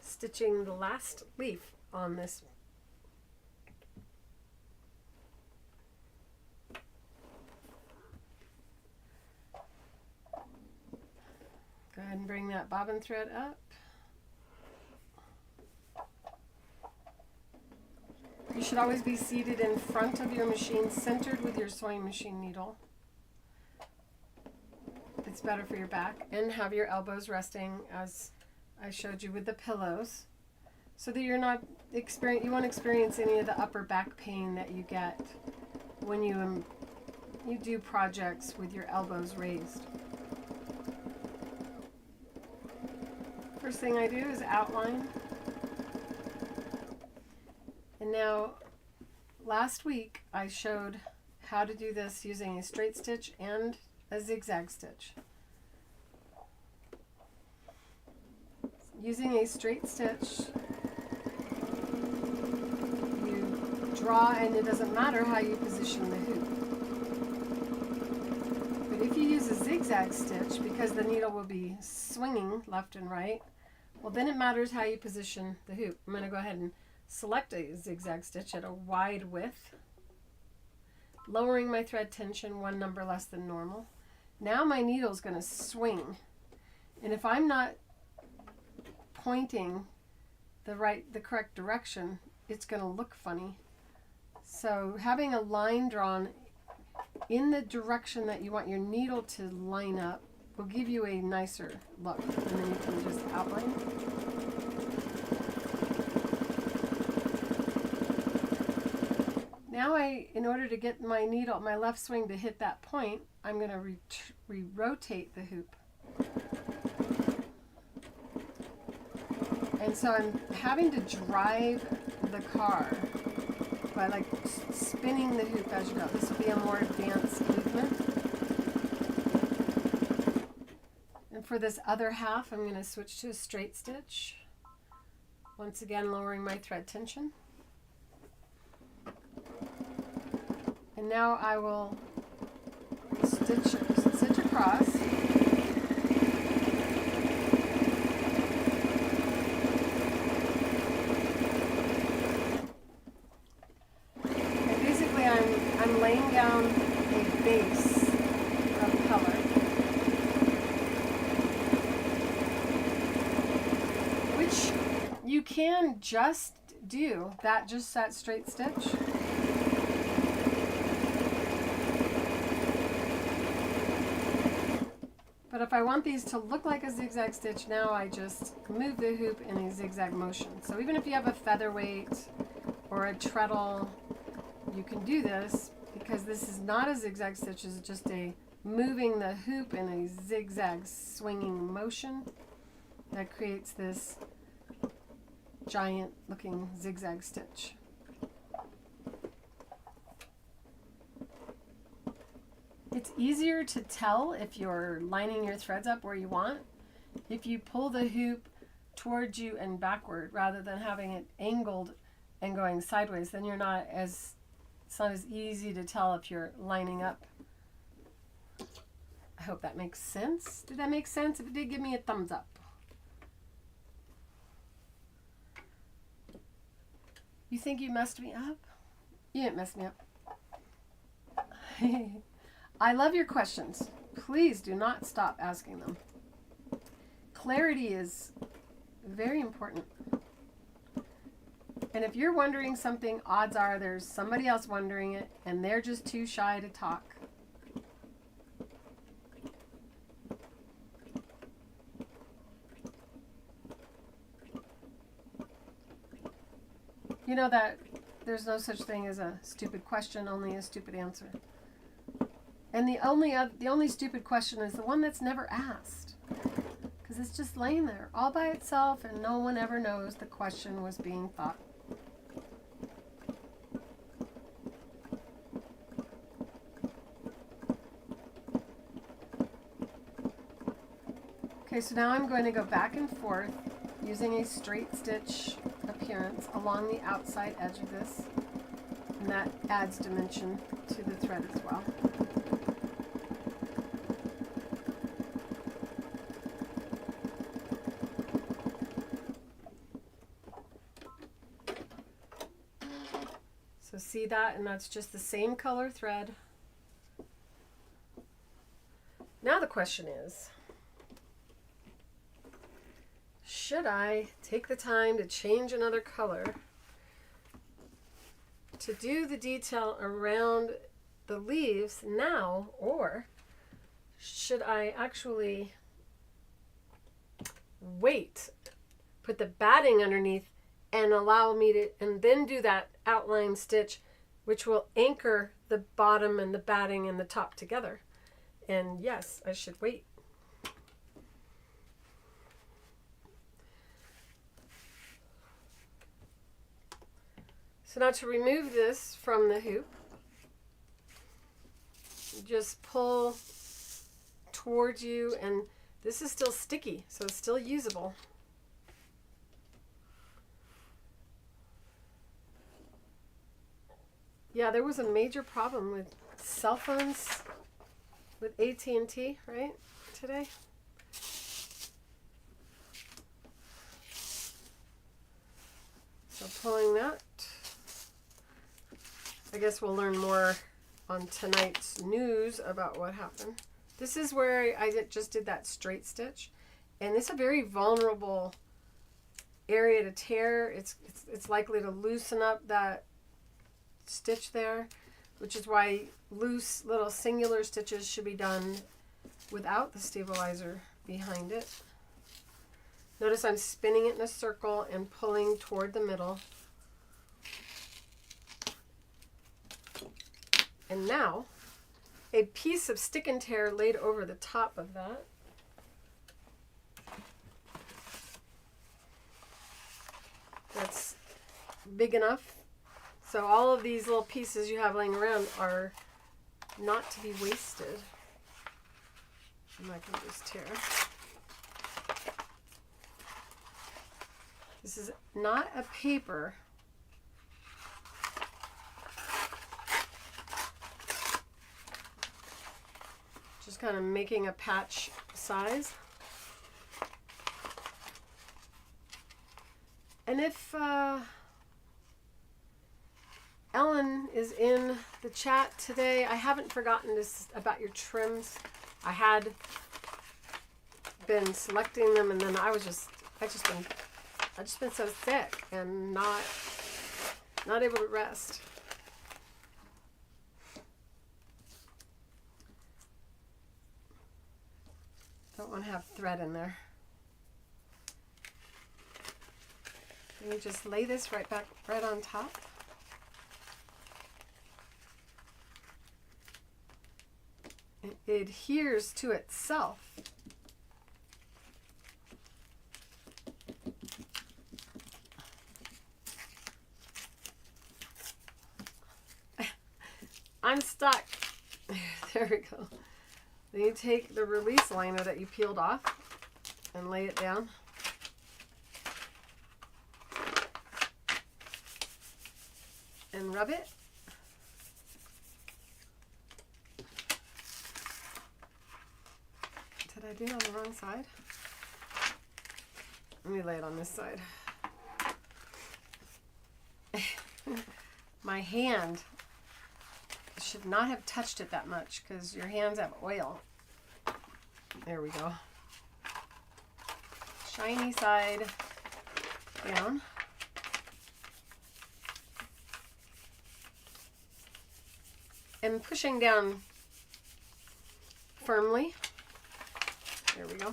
S1: stitching the last leaf on this. Go ahead and bring that bobbin thread up. You should always be seated in front of your machine, centered with your sewing machine needle. It's better for your back, and have your elbows resting as I showed you with the pillows, so that you won't experience any of the upper back pain that you get when you do projects with your elbows raised. First thing I do is outline. And now, last week I showed how to do this using a straight stitch and a zigzag stitch. Using a straight stitch, you draw, and it doesn't matter how you position the hoop. But if you use a zigzag stitch, because the needle will be swinging left and right, well, then it matters how you position the hoop. I'm going to go ahead and select a zigzag stitch at a wide width, lowering my thread tension 1 number less than normal. Now my needle is going to swing, and if I'm not pointing the correct direction, it's going to look funny. So having a line drawn in the direction that you want your needle to line up will give you a nicer look, and then you can just outline. Now in order to get my needle, my left swing to hit that point, I'm going to re-rotate the hoop. And so I'm having to drive the car by like spinning the hoop as you go. This will be a more advanced movement. And for this other half, I'm going to switch to a straight stitch. Once again, lowering my thread tension. And now I will stitch across. And basically I'm laying down a base of color. Which you can just do just that straight stitch. But if I want these to look like a zigzag stitch, now I just move the hoop in a zigzag motion. So even if you have a featherweight or a treadle, you can do this, because this is not a zigzag stitch, it's just a moving the hoop in a zigzag swinging motion that creates this giant looking zigzag stitch. It's easier to tell if you're lining your threads up where you want if you pull the hoop towards you and backward rather than having it angled and going sideways, then it's not as easy to tell if you're lining up. I hope that makes sense. Did that make sense? If it did, give me a thumbs up. You think you messed me up? You didn't mess me up. I love your questions. Please do not stop asking them. Clarity is very important. And if you're wondering something, odds are there's somebody else wondering it, and they're just too shy to talk. You know that there's no such thing as a stupid question, only a stupid answer. And the only stupid question is the one that's never asked. Because it's just laying there all by itself and no one ever knows the question was being thought. Okay, so now I'm going to go back and forth using a straight stitch appearance along the outside edge of this, and that adds dimension to the thread as well. So see that, and that's just the same color thread. Now the question is, should I take the time to change another color to do the detail around the leaves now, or should I actually wait, put the batting underneath and allow me to, and then do that outline stitch, which will anchor the bottom and the batting and the top together? And yes, I should wait. So now to remove this from the hoop, just pull towards you, and this is still sticky, so it's still usable. Yeah, there was a major problem with cell phones with AT&T, right, today? So pulling that. I guess we'll learn more on tonight's news about what happened. This is where I just did that straight stitch, and it's a very vulnerable area to tear. It's likely to loosen up that stitch there, which is why loose little singular stitches should be done without the stabilizer behind it. Notice I'm spinning it in a circle and pulling toward the middle. And now, a piece of stick and tear laid over the top of that. That's big enough. So all of these little pieces you have laying around are not to be wasted. And I can just tear. This is not a paper. Just kind of making a patch size. And if Ellen is in the chat today, I haven't forgotten this about your trims. I had been selecting them, and then I just been so sick and not able to rest. Don't want to have thread in there. And you just lay this right on top. It adheres to itself. I'm stuck. There we go. Then you take the release liner that you peeled off and lay it down. and rub it. Did I do it on the wrong side? Let me lay it on this side. My hand should not have touched it that much because your hands have oil. There we go. Shiny side down. And pushing down firmly. There we go.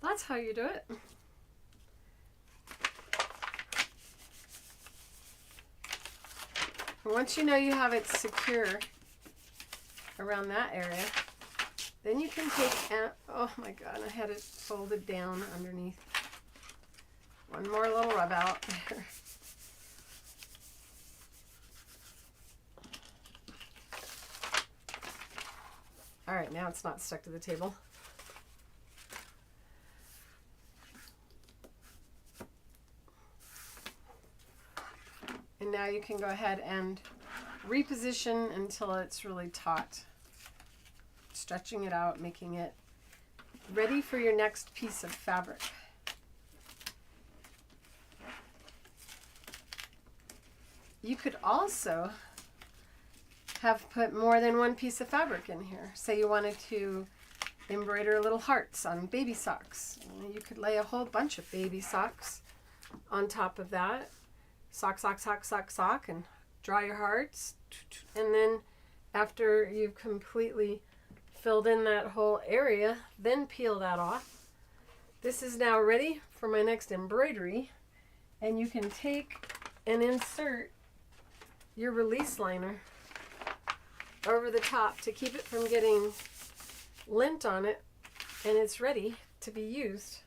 S1: That's how you do it. Once you know you have it secure around that area, then you can take, oh my God, I had it folded down underneath. One more little rub out there. All right, now it's not stuck to the table. And now you can go ahead and reposition until it's really taut. Stretching it out, making it ready for your next piece of fabric. You could also have put more than one piece of fabric in here. Say you wanted to embroider little hearts on baby socks. You could lay a whole bunch of baby socks on top of that. Sock, sock, sock, sock, sock, and draw your hearts. And then after you've completely filled in that whole area, then peel that off. This is now ready for my next embroidery. And you can take and insert your release liner over the top to keep it from getting lint on it, and it's ready to be used.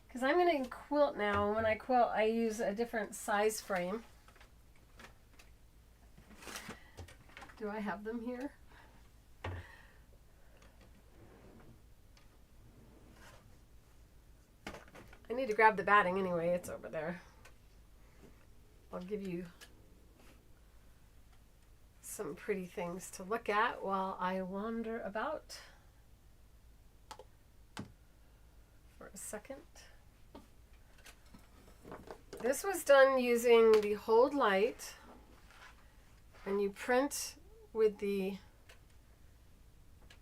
S1: Because I'm going to quilt now. When I quilt, I use a different size frame. Do I have them here? I need to grab the batting anyway. It's over there. I'll give you some pretty things to look at while I wander about for a second. This was done using the Hold Light, and you print with the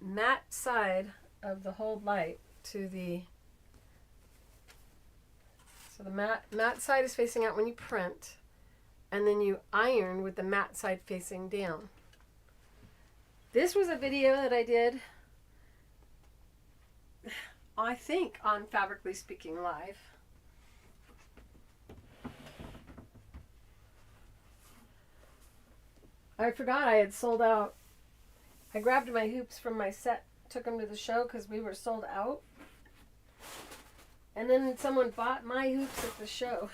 S1: matte side of the Hold Light to the, so the matte side is facing out when you print, and then you iron with the matte side facing down. This was a video that I did, I think, on Fabrically Speaking Live. I forgot I had sold out. I grabbed my hoops from my set, took them to the show because we were sold out. And then someone bought my hoops at the show.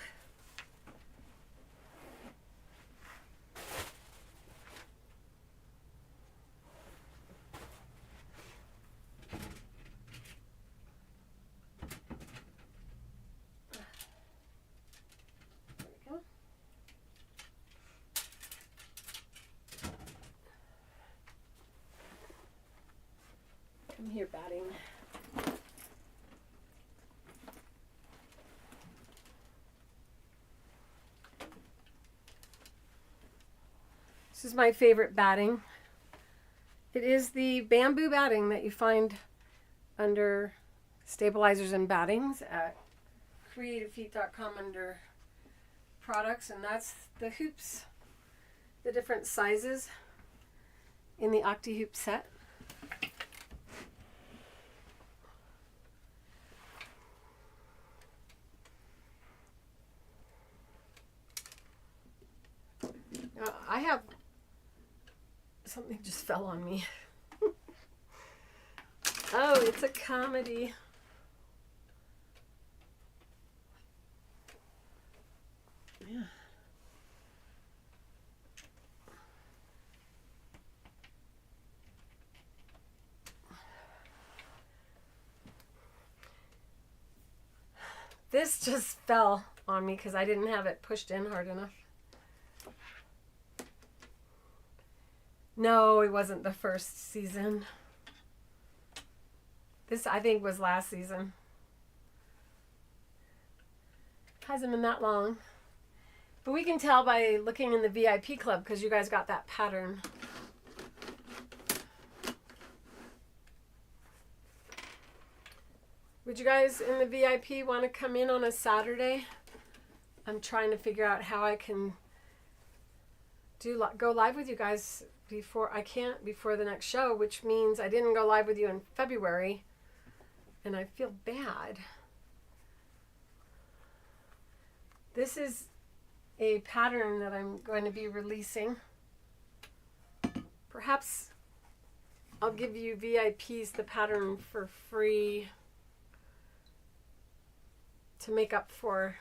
S1: Come here, batting. This is my favorite batting. It is the bamboo batting that you find under stabilizers and battings at creativefeet.com under products, and that's the hoops, the different sizes in the Octi-Hoop set. I have something just fell on me. Oh, it's a comedy. Yeah. This just fell on me because I didn't have it pushed in hard enough. No, it wasn't the first season. This, I think, was last season. Hasn't been that long. But we can tell by looking in the VIP club because you guys got that pattern. Would you guys in the VIP want to come in on a Saturday? I'm trying to figure out how I can go live with you guys before the next show, which means I didn't go live with you in February, and I feel bad. This is a pattern that I'm going to be releasing. Perhaps I'll give you VIPs the pattern for free to make up for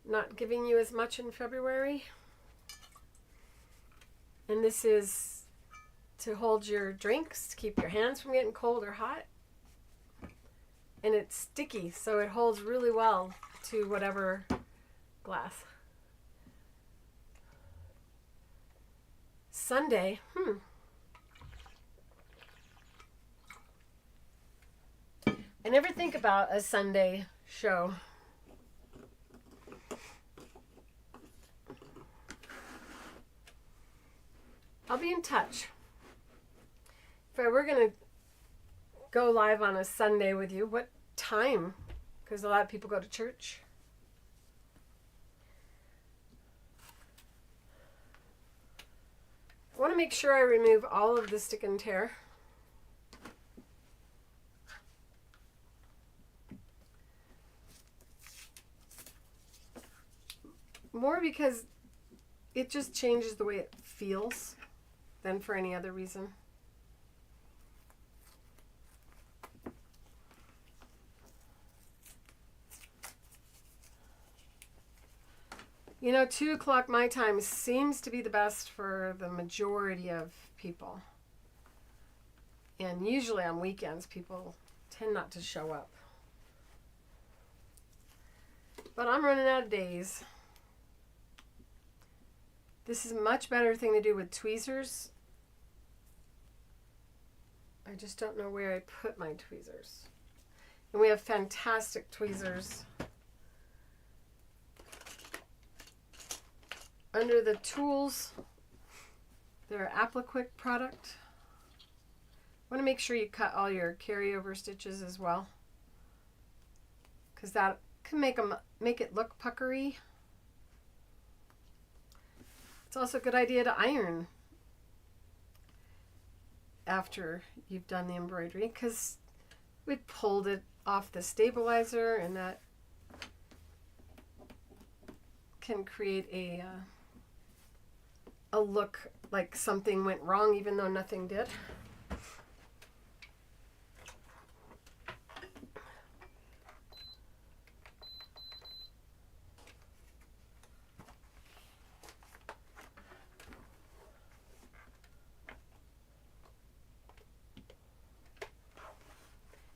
S1: not giving you as much in February. And this is to hold your drinks, to keep your hands from getting cold or hot. And it's sticky, so it holds really well to whatever glass. Sunday, I never think about a Sunday show. I'll be in touch. If I were going to go live on a Sunday with you, what time? Because a lot of people go to church. I want to make sure I remove all of the stick and tear. More because it just changes the way it feels than for any other reason. You know, 2 o'clock my time seems to be the best for the majority of people. And usually on weekends, people tend not to show up. But I'm running out of days. This is a much better thing to do with tweezers. I just don't know where I put my tweezers. And we have fantastic tweezers. Under the tools, they're Appliquick product. Want to make sure you cut all your carryover stitches as well, because that can make it look puckery. It's also a good idea to iron after you've done the embroidery, because we pulled it off the stabilizer, and that can create a look like something went wrong even though nothing did.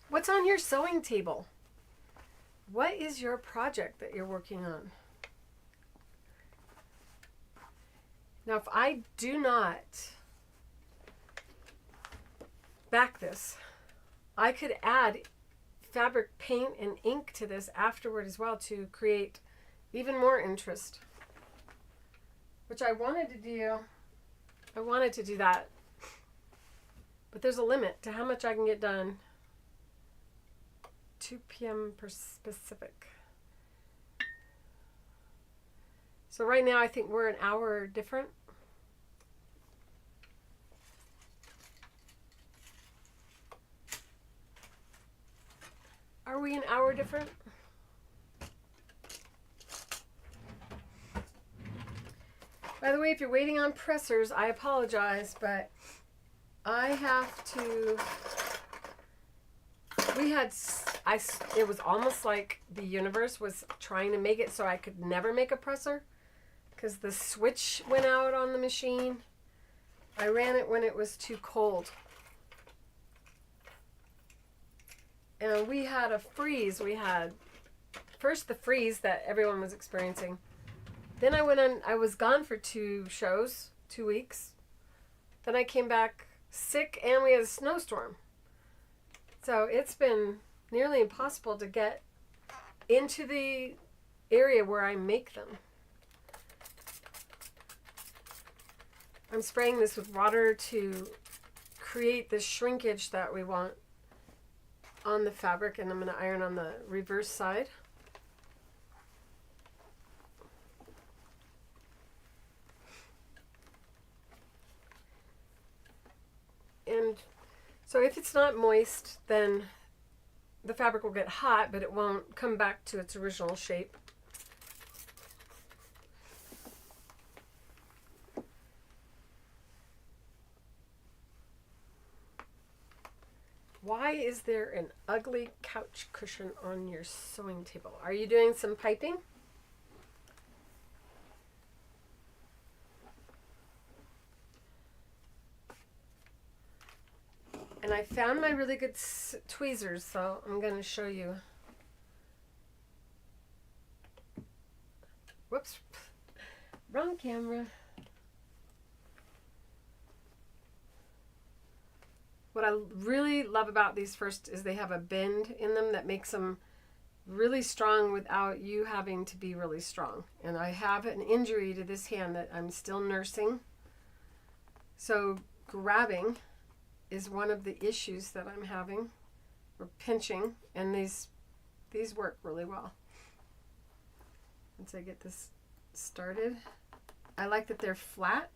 S1: What's on your sewing table? What is your project that you're working on? Now, if I do not back this, I could add fabric paint and ink to this afterward as well to create even more interest, which I wanted to do. I wanted to do that, but there's a limit to how much I can get done. 2 p.m. Pacific. So right now I think we're an hour different. Are we an hour different? By the way, if you're waiting on pressers, I apologize, but I have to, it was almost like the universe was trying to make it so I could never make a presser, because the switch went out on the machine. I ran it when it was too cold. And we had a freeze. We had first the freeze that everyone was experiencing. Then I was gone for 2 shows, 2 weeks. Then I came back sick and we had a snowstorm. So it's been nearly impossible to get into the area where I make them. I'm spraying this with water to create the shrinkage that we want on the fabric, and I'm going to iron on the reverse side. And so if it's not moist, then the fabric will get hot, but it won't come back to its original shape. Why is there an ugly couch cushion on your sewing table? Are you doing some piping? And I found my really good tweezers, so I'm going to show you. Whoops, wrong camera. What I really love about these first is they have a bend in them that makes them really strong without you having to be really strong. And I have an injury to this hand that I'm still nursing. So grabbing is one of the issues that I'm having, or pinching, and these work really well. Once I get this started, I like that they're flat,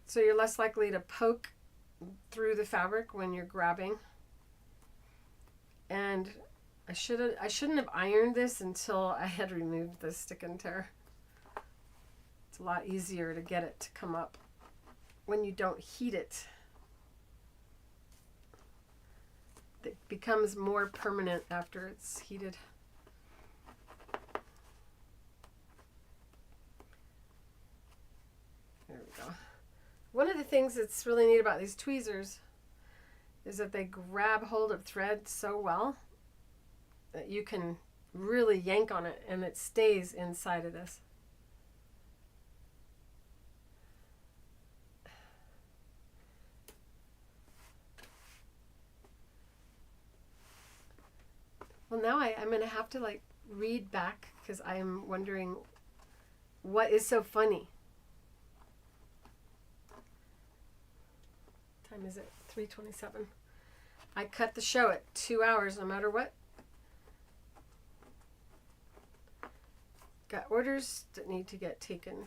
S1: so you're less likely to poke through the fabric when you're grabbing. And I shouldn't have ironed this until I had removed the stick and tear. It's a lot easier to get it to come up when you don't heat it. It becomes more permanent after it's heated. There we go. One of the things that's really neat about these tweezers is that they grab hold of thread so well that you can really yank on it and it stays inside of this. Well, now I'm going to have to like read back because I'm wondering what is so funny. Time is it? 3:27. I cut the show at 2 hours no matter what. Got orders that need to get taken.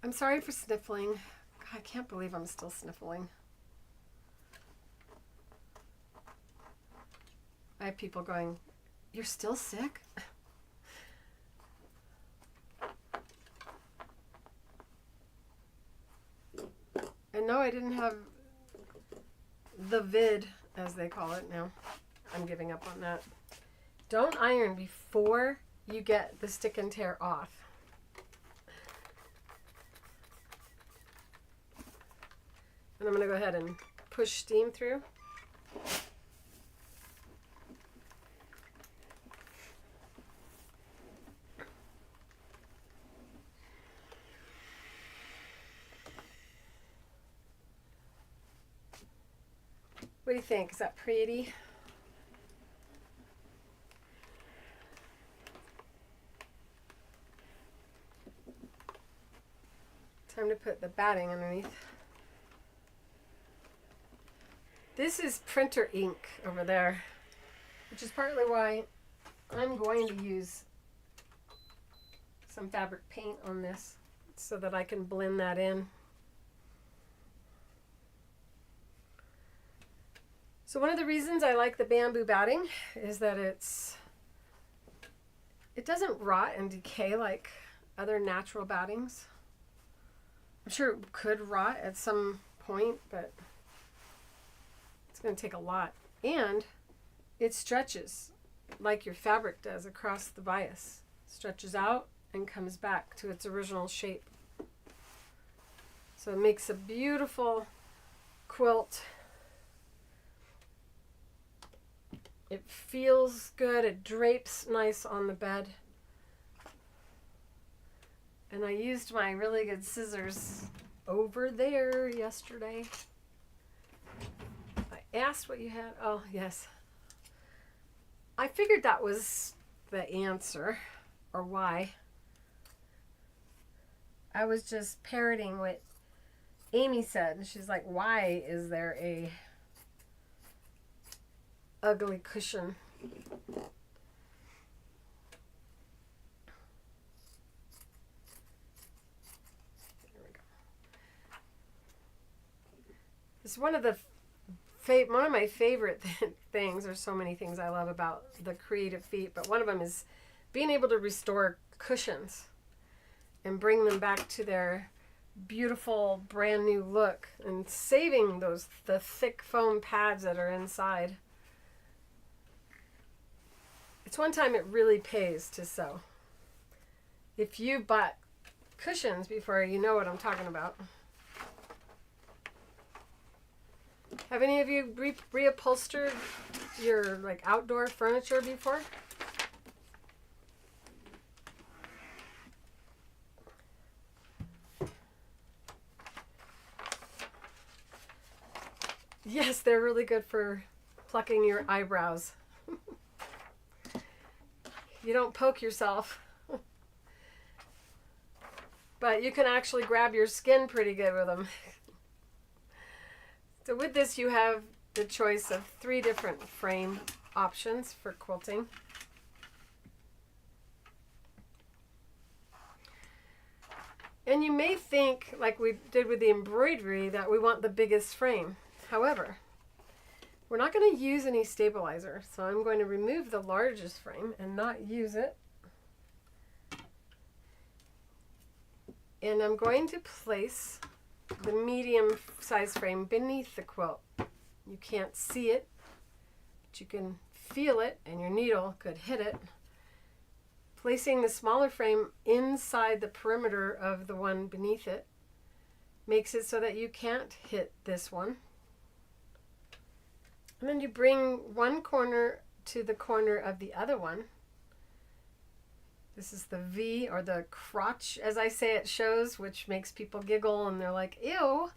S1: I'm sorry for sniffling. God, I can't believe I'm still sniffling. I have people going, "You're still sick?" And no, I didn't have the vid, as they call it now. I'm giving up on that. Don't iron before you get the stick and tear off. And I'm going to go ahead and push steam through. What do you think? Is that pretty? Time to put the batting underneath. This is printer ink over there, which is partly why I'm going to use some fabric paint on this so that I can blend that in. So one of the reasons I like the bamboo batting is that it doesn't rot and decay like other natural battings. I'm sure it could rot at some point, but it's going to take a lot. And it stretches like your fabric does across the bias. It stretches out and comes back to its original shape. So it makes a beautiful quilt. It feels good. It drapes nice on the bed. And I used my really good scissors over there yesterday. I asked what you had. Oh, yes. I figured that was the answer, or why. I was just parroting what Amy said. She's like, why is there a ugly cushion? It's one of my favorite things. There's so many things I love about the creative feet, but one of them is being able to restore cushions and bring them back to their beautiful brand new look, and saving the thick foam pads that are inside. It's one time it really pays to sew. If you bought cushions before, you know what I'm talking about. Have any of you reupholstered your like outdoor furniture before? Yes, they're really good for plucking your eyebrows. You don't poke yourself. But you can actually grab your skin pretty good with them. So with this, you have the choice of 3 different frame options for quilting. And you may think, like we did with the embroidery, that we want the biggest frame. However, we're not going to use any stabilizer, so I'm going to remove the largest frame and not use it. And I'm going to place the medium size frame beneath the quilt. You can't see it, but you can feel it, and your needle could hit it. Placing the smaller frame inside the perimeter of the one beneath it makes it so that you can't hit this one. And then you bring one corner to the corner of the other one. This is the V, or the crotch, as I say it shows, which makes people giggle and they're like, ew.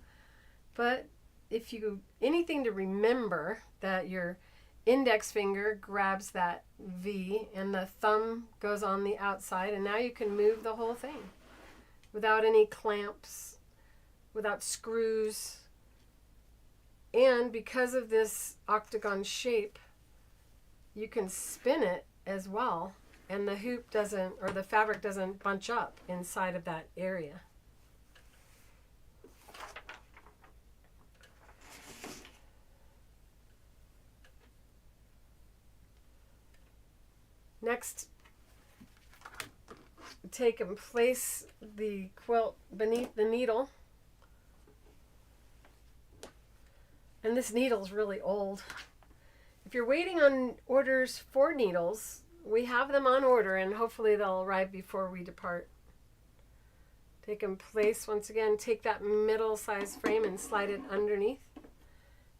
S1: But if you, anything to remember that your index finger grabs that V and the thumb goes on the outside, and now you can move the whole thing without any clamps, without screws. And because of this octagon shape, you can spin it as well, and the hoop doesn't, or the fabric doesn't bunch up inside of that area. Next, take and place the quilt beneath the needle. And this needle's really old. If you're waiting on orders for needles, we have them on order, and hopefully they'll arrive before we depart. Take and place, once again, take that middle size frame and slide it underneath.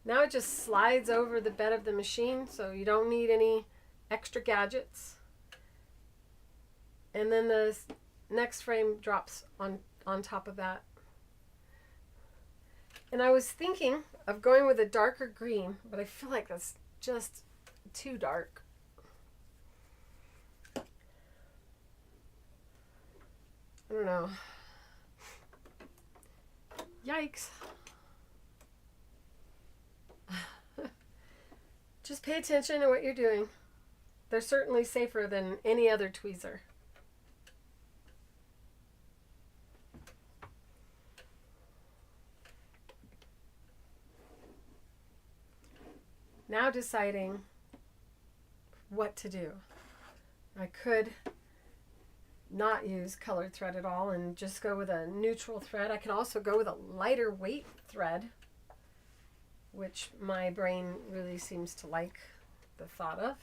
S1: Now it just slides over the bed of the machine, so you don't need any extra gadgets. And then the next frame drops on top of that. And I was thinking of going with a darker green, but I feel like that's just too dark. I don't know. Yikes. Just pay attention to what you're doing. They're certainly safer than any other tweezer. Now deciding what to do. I could not use colored thread at all and just go with a neutral thread. I can also go with a lighter weight thread, which my brain really seems to like the thought of.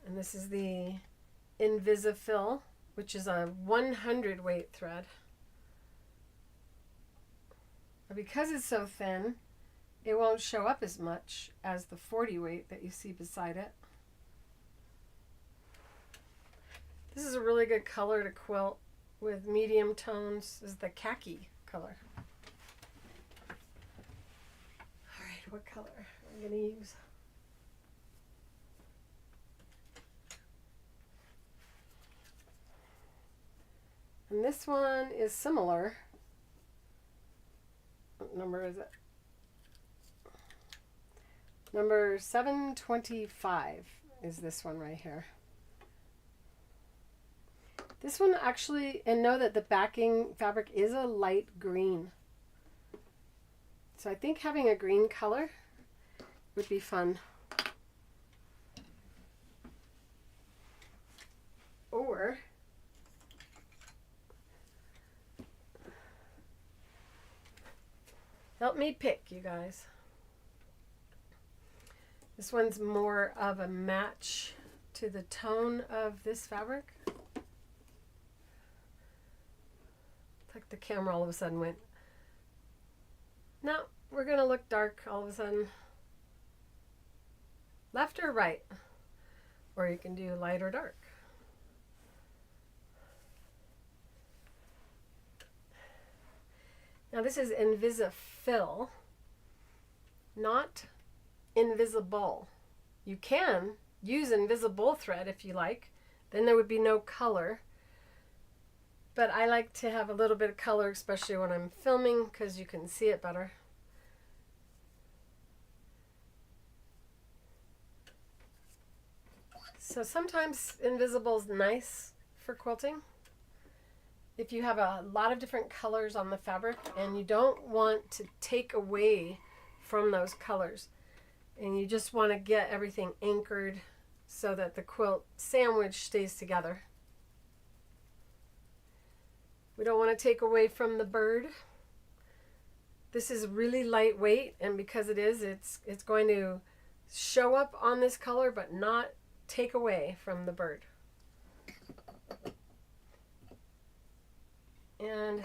S1: And this is the Invasifil, which is a 100 weight thread. Because it's so thin, it won't show up as much as the 40 weight that you see beside it. This is a really good color to quilt with medium tones. This is the khaki color. All right, what color am I going to use? And this one is similar. What number is it? Number 725 is this one right here. This one actually, and know that the backing fabric is a light green. So I think having a green color would be fun. Or help me pick, you guys. This one's more of a match to the tone of this fabric. Like the camera all of a sudden went, no, we're going to look dark all of a sudden. Left or right? Or you can do light or dark. Now this is Invasifil, not invisible. You can use invisible thread if you like, then there would be no color. But I like to have a little bit of color, especially when I'm filming, because you can see it better. So sometimes invisible is nice for quilting. If you have a lot of different colors on the fabric and you don't want to take away from those colors, and you just want to get everything anchored so that the quilt sandwich stays together. We don't want to take away from the bird. This is really lightweight, and because it is, it's going to show up on this color but not take away from the bird. And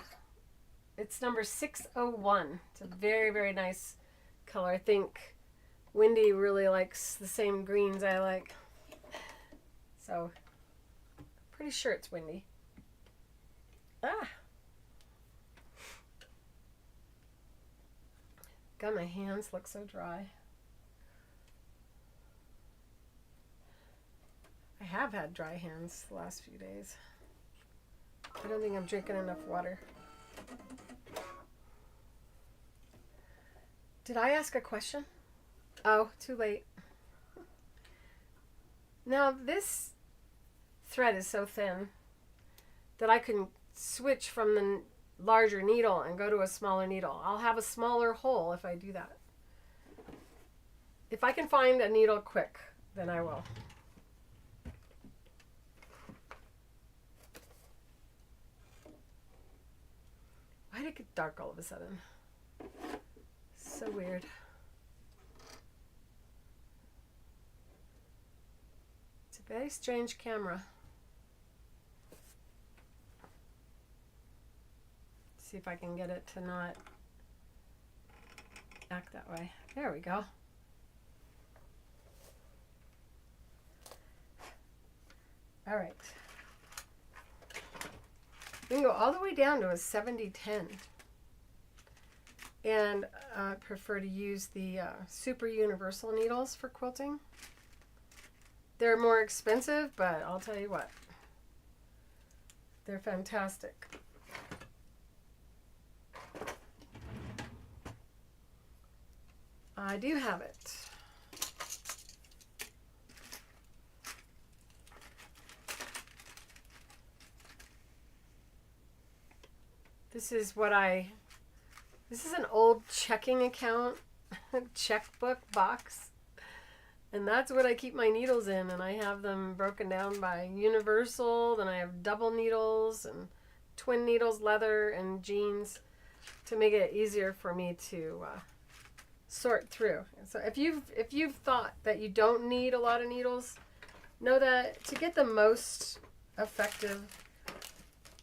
S1: it's number 601. It's a very, very nice color. I think Wendy really likes the same greens I like. So, pretty sure it's Wendy. Ah! God, my hands look so dry. I have had dry hands the last few days. I don't think I'm drinking enough water. Did I ask a question? Oh, too late. Now this thread is so thin that I can switch from the larger needle and go to a smaller needle. I'll have a smaller hole if I do that. If I can find a needle quick, then I will. Why did it get dark all of a sudden? So weird. It's a very strange camera. See if I can get it to not act that way. There we go. All right. We can go all the way down to a 70-10. And I prefer to use the super universal needles for quilting. They're more expensive, but I'll tell you what, they're fantastic. I do have it. This is an old checking account, checkbook box. And that's what I keep my needles in. And I have them broken down by universal. Then I have double needles and twin needles, leather, and jeans to make it easier for me to sort through. So if you've thought that you don't need a lot of needles, know that to get the most effective,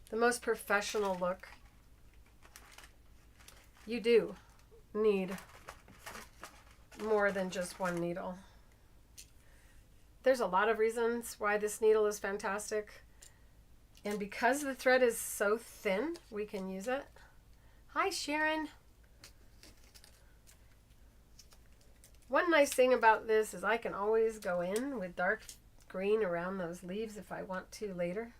S1: the most professional look, you do need more than just one needle. There's a lot of reasons why this needle is fantastic. And because the thread is so thin, we can use it. Hi, Sharon. One nice thing about this is I can always go in with dark green around those leaves if I want to later.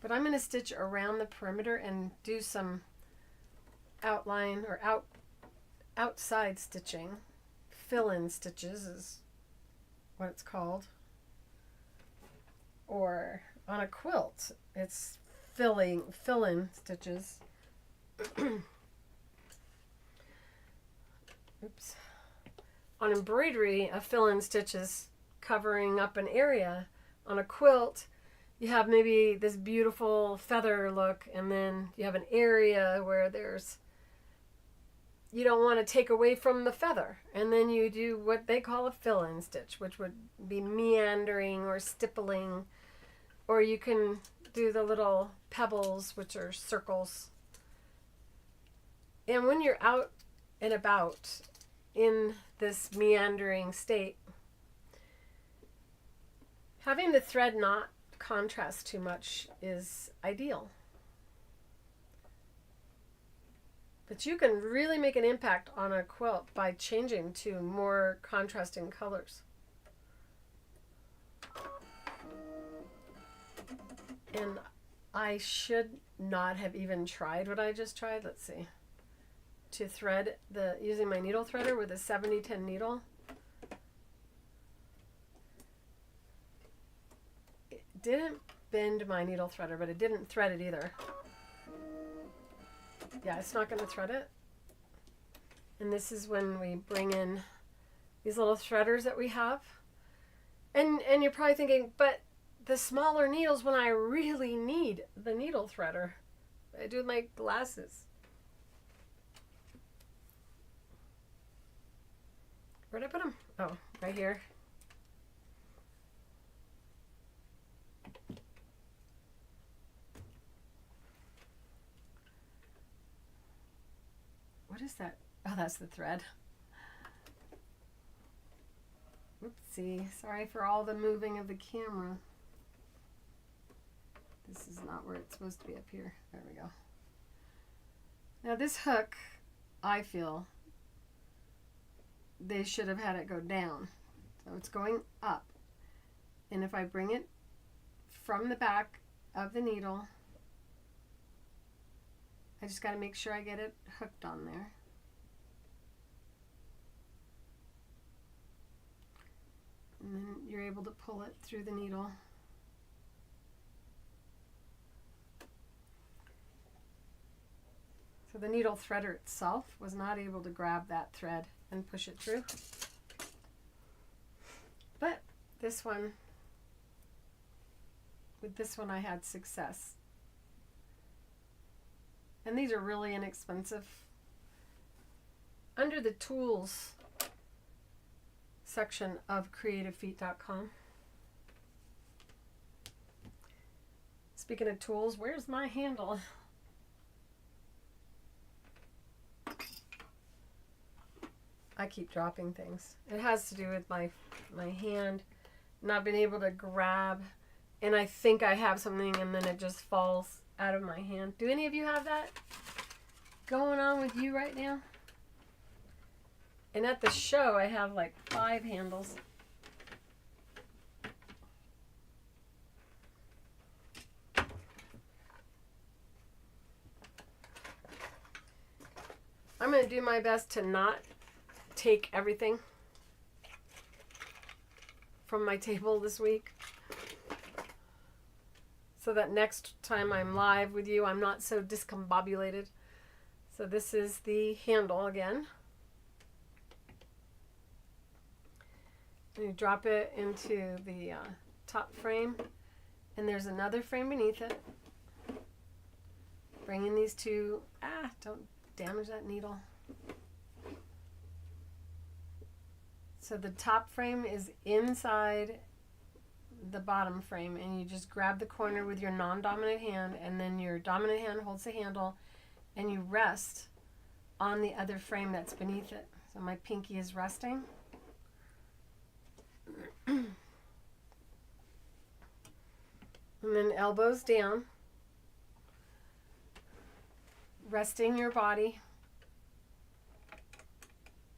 S1: But I'm going to stitch around the perimeter and do some outline or outside stitching. Fill-in stitches is what it's called. Or on a quilt, it's fill-in stitches. Oops. On embroidery, a fill-in stitch is covering up an area. On a quilt, you have maybe this beautiful feather look, and then you have an area where you don't want to take away from the feather. And then you do what they call a fill-in stitch, which would be meandering or stippling. Or you can do the little pebbles, which are circles. And when you're out and about in this meandering state, having the thread not contrast too much is ideal. But you can really make an impact on a quilt by changing to more contrasting colors. And I should not have even tried what I just tried. Let's see. To thread using my needle threader with a 7010 needle. It didn't bend my needle threader, but it didn't thread it either. Yeah, it's not going to thread it. And this is when we bring in these little threaders that we have. And you're probably thinking, but the smaller needles when I really need the needle threader. I do with my glasses. Where'd I put them? Oh, right here. What is that? Oh, that's the thread. Oopsie. Sorry for all the moving of the camera. This is not where it's supposed to be, up here. There we go. Now this hook, I feel they should have had it go down. So it's going up. And if I bring it from the back of the needle, I just got to make sure I get it hooked on there. And then you're able to pull it through the needle. So the needle threader itself was not able to grab that thread and push it through. But this one, with this one I had success. And these are really inexpensive. Under the tools section of creativefeet.com. Speaking of tools, where's my handle? I keep dropping things. It has to do with my hand not being able to grab, and I think I have something and then it just falls out of my hand. Do any of you have that going on with you right now? And at the show I have like 5 handles. I'm going to do my best to not take everything from my table this week, so that next time I'm live with you, I'm not so discombobulated. So this is the handle again. And you drop it into the top frame, and there's another frame beneath it. Bring in these two. Don't damage that needle. So the top frame is inside the bottom frame, and you just grab the corner with your non-dominant hand, and then your dominant hand holds the handle, and you rest on the other frame that's beneath it. So my pinky is resting. And then elbows down, resting your body.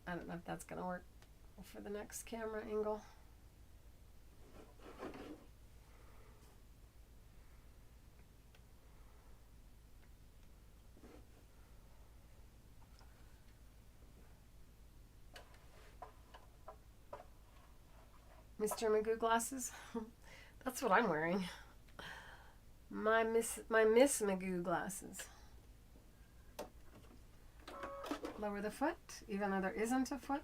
S1: I don't know if that's going to work for the next camera angle. Mr. Magoo glasses. That's what I'm wearing. My Miss Magoo glasses. Lower the foot, even though there isn't a foot.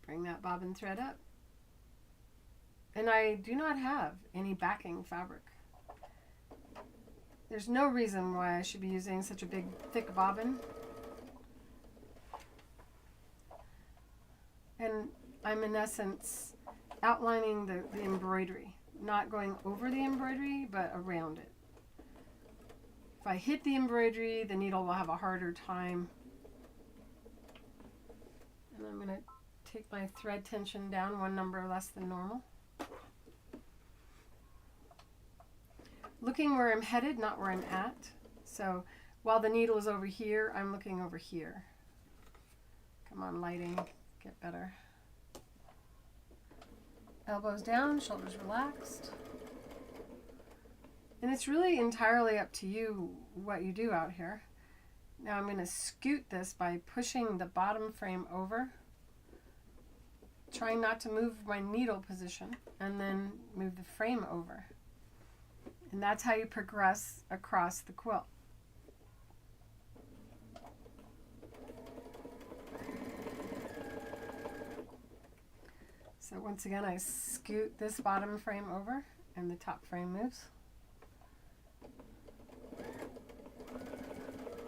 S1: Bring that bobbin thread up. And I do not have any backing fabric. There's no reason why I should be using such a big, thick bobbin. And I'm in essence outlining the embroidery. Not going over the embroidery, but around it. If I hit the embroidery, the needle will have a harder time. And I'm going to take my thread tension down 1 number less than normal. Looking where I'm headed, not where I'm at. So while the needle is over here, I'm looking over here. Come on, lighting, get better. Elbows down, shoulders relaxed. And it's really entirely up to you what you do out here. Now I'm going to scoot this by pushing the bottom frame over, trying not to move my needle position, and then move the frame over. And that's how you progress across the quilt. So once again, I scoot this bottom frame over and the top frame moves.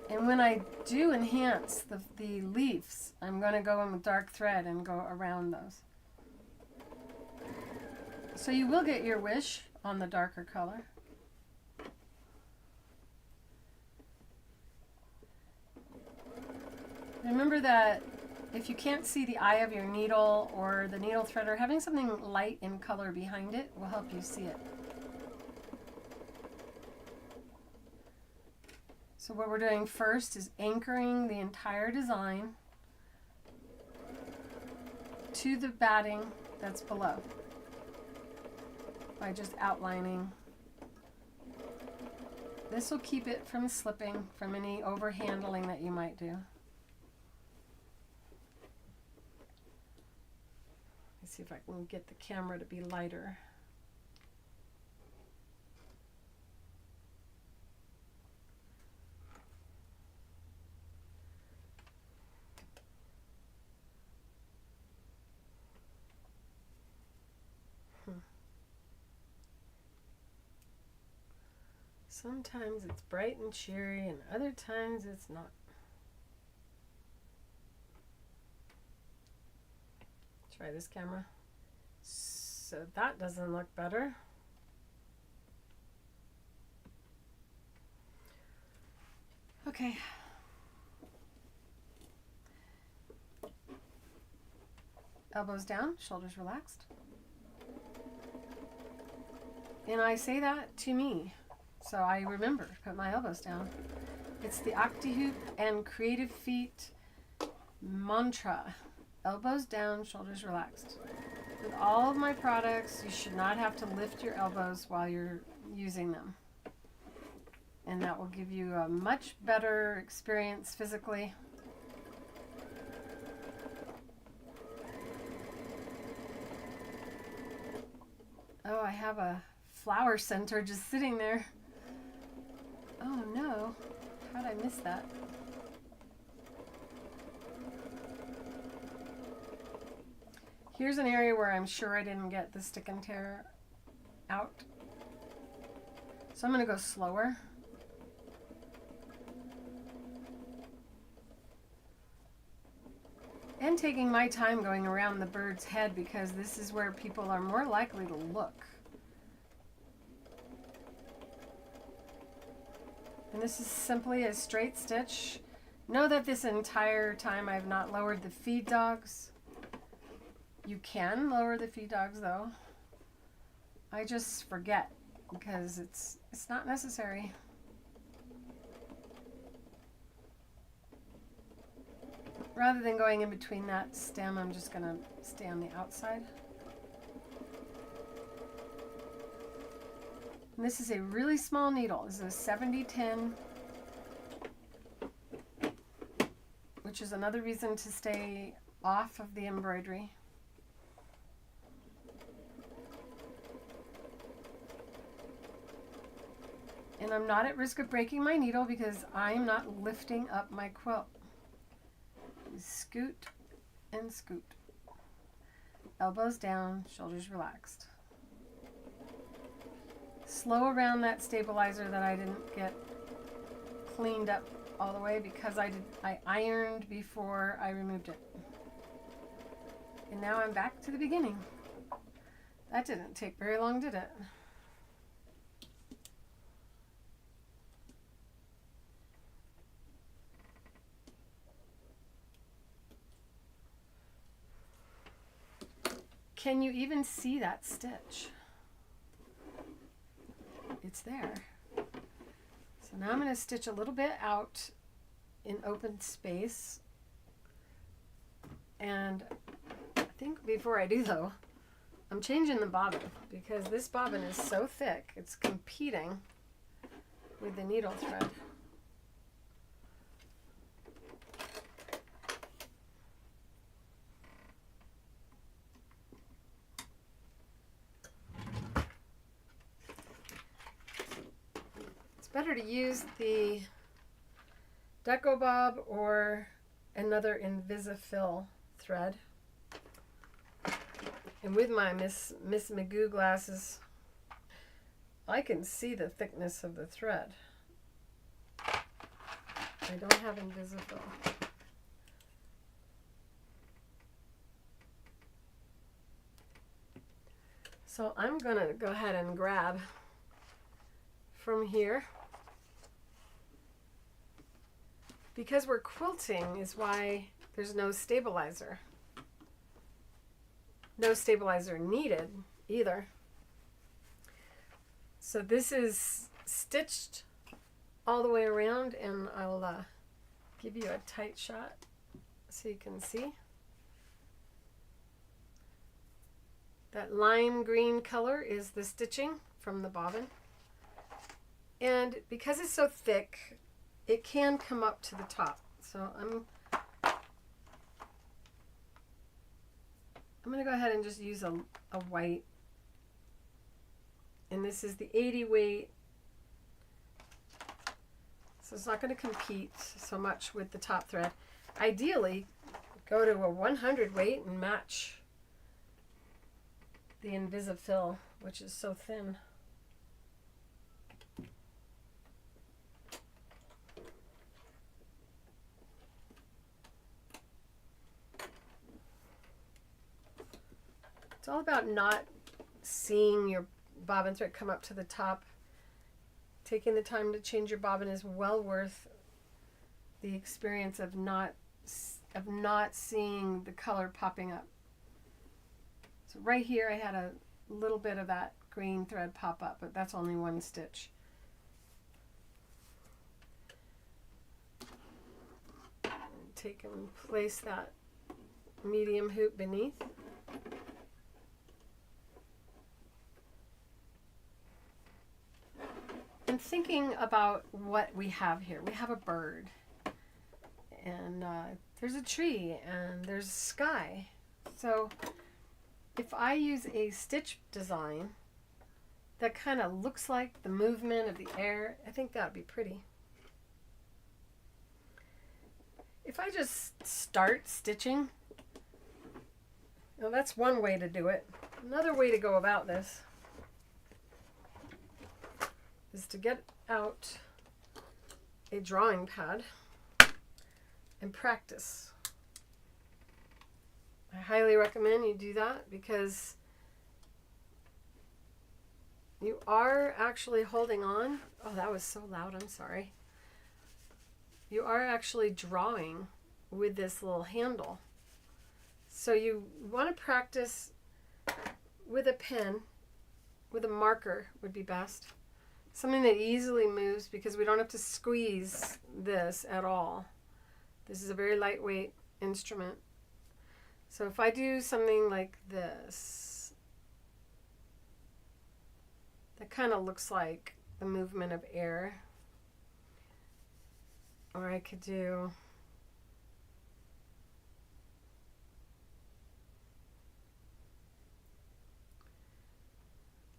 S1: And when I do enhance the leaves, I'm going to go in with dark thread and go around those. So you will get your wish on the darker color. Remember that if you can't see the eye of your needle or the needle threader, having something light in color behind it will help you see it. So what we're doing first is anchoring the entire design to the batting that's below by just outlining. This will keep it from slipping from any overhandling that you might do. Let's see if I can get the camera to be lighter. Sometimes it's bright and cheery and other times it's not. Try this camera. So that doesn't look better. Okay. Elbows down, shoulders relaxed. And I say that to me, so I remember to put my elbows down. It's the Octi-Hoop and Creative Feet mantra. Elbows down, shoulders relaxed. With all of my products, you should not have to lift your elbows while you're using them. And that will give you a much better experience physically. Oh, I have a flower center just sitting there. Oh no, how'd I miss that? Here's an area where I'm sure I didn't get the stick and tear out. So I'm going to go slower. And taking my time going around the bird's head because this is where people are more likely to look. And this is simply a straight stitch Know that this entire time I've not lowered the feed dogs. You can lower the feed dogs though. I just forget because it's not necessary. Rather than going in between that stem, I'm just gonna stay on the outside. And this is a really small needle. This is a 7010, which is another reason to stay off of the embroidery. And I'm not at risk of breaking my needle because I'm not lifting up my quilt. Scoot and scoot. Elbows down, shoulders relaxed. Slow around that stabilizer that I didn't get cleaned up all the way because I ironed before I removed it. And now I'm back to the beginning. That didn't take very long, did it? Can you even see that stitch? It's there. So now I'm going to stitch a little bit out in open space. And I think before I do though, I'm changing the bobbin because this bobbin is so thick, it's competing with the needle thread. Better to use the Deco Bob or another Invasifil thread. And with my Miss Magoo glasses, I can see the thickness of the thread. I don't have Invasifil. So I'm gonna go ahead and grab from here. Because we're quilting is why there's no stabilizer. No stabilizer needed either. So this is stitched all the way around, and I'll give you a tight shot so you can see. That lime green color is the stitching from the bobbin. And because it's so thick, it can come up to the top. So I'm going to go ahead and just use a white. And this is the 80 weight. So it's not going to compete so much with the top thread. Ideally, go to a 100 weight and match the Invasifil, which is so thin. It's all about not seeing your bobbin thread come up to the top. Taking the time to change your bobbin is well worth the experience of not seeing the color popping up. So right here I had a little bit of that green thread pop up, but that's only one stitch. Take and place that medium hoop beneath. And thinking about what we have here. We have a bird, and there's a tree, and there's sky. So if I use a stitch design that kind of looks like the movement of the air, I think that would be pretty. If I just start stitching, now that's one way to do it. Another way to go about this is to get out a drawing pad and practice. I highly recommend you do that because you are actually holding on. Oh, that was so loud, I'm sorry. you are actually drawing with this little handle. So you want to practice with a pen, with a marker would be best. Something that easily moves because we don't have to squeeze this at all. This is a very lightweight instrument. So if I do something like this, that kind of looks like the movement of air. Or I could do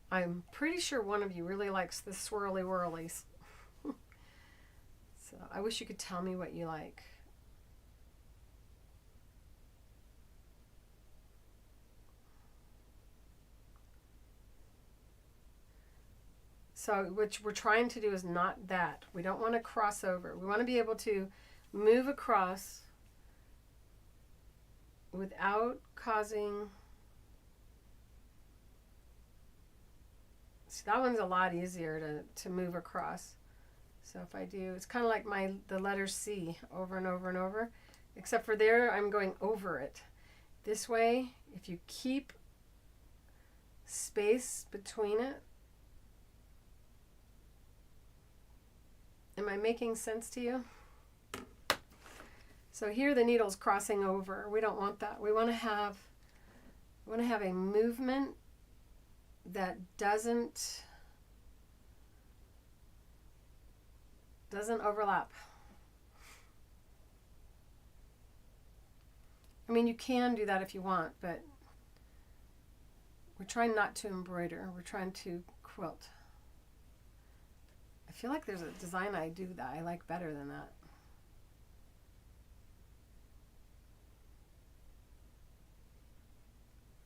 S1: I'm pretty sure one of you really likes the swirly whirlies. So I wish you could tell me what you like. So what we're trying to do is not that. We don't want to cross over. We want to be able to move across without causing... See, that one's a lot easier to move across. So if I do, it's kind of like the letter C over and over and over, except for there I'm going over it. This way, if you keep space between it, am I making sense to you? So here the needle's crossing over. We don't want that. We want to have a movement that doesn't overlap. I mean, you can do that if you want, but we're trying not to embroider. We're trying to quilt. I feel like there's a design I do that I like better than that.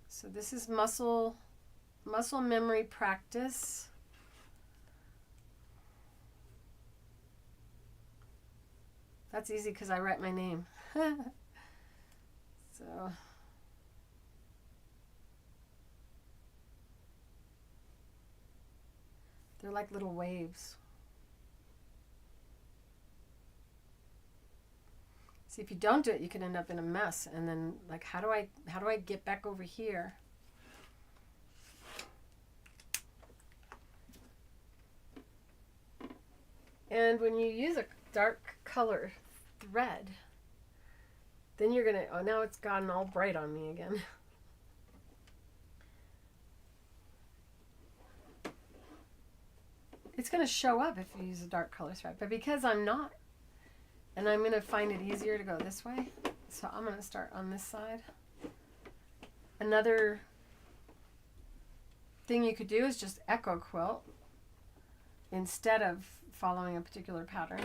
S1: So this is muscle memory practice. That's easy because I write my name. So they're like little waves. See, if you don't do it, you can end up in a mess. And then, like, how do I get back over here? And when you use a dark color thread, then you're gonna, oh, now it's gotten all bright on me again. It's gonna show up if you use a dark color thread, but because I'm not, and I'm gonna find it easier to go this way, so I'm gonna start on this side. Another thing you could do is just echo quilt instead of following a particular pattern.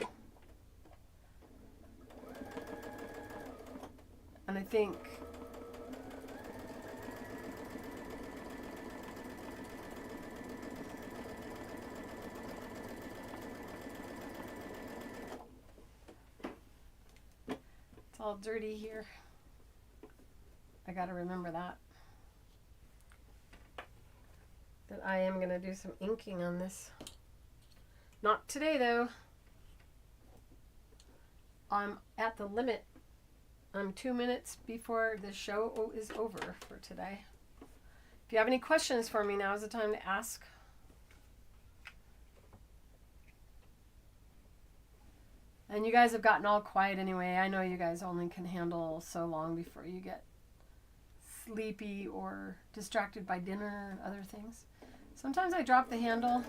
S1: And I think it's all dirty here. I gotta remember that I am gonna do some inking on this. Not today though. I'm at the limit. I'm 2 minutes before the show is over for today. If you have any questions for me, now is the time to ask. And you guys have gotten all quiet anyway. I know you guys only can handle so long before you get sleepy or distracted by dinner and other things. Sometimes I drop the handle.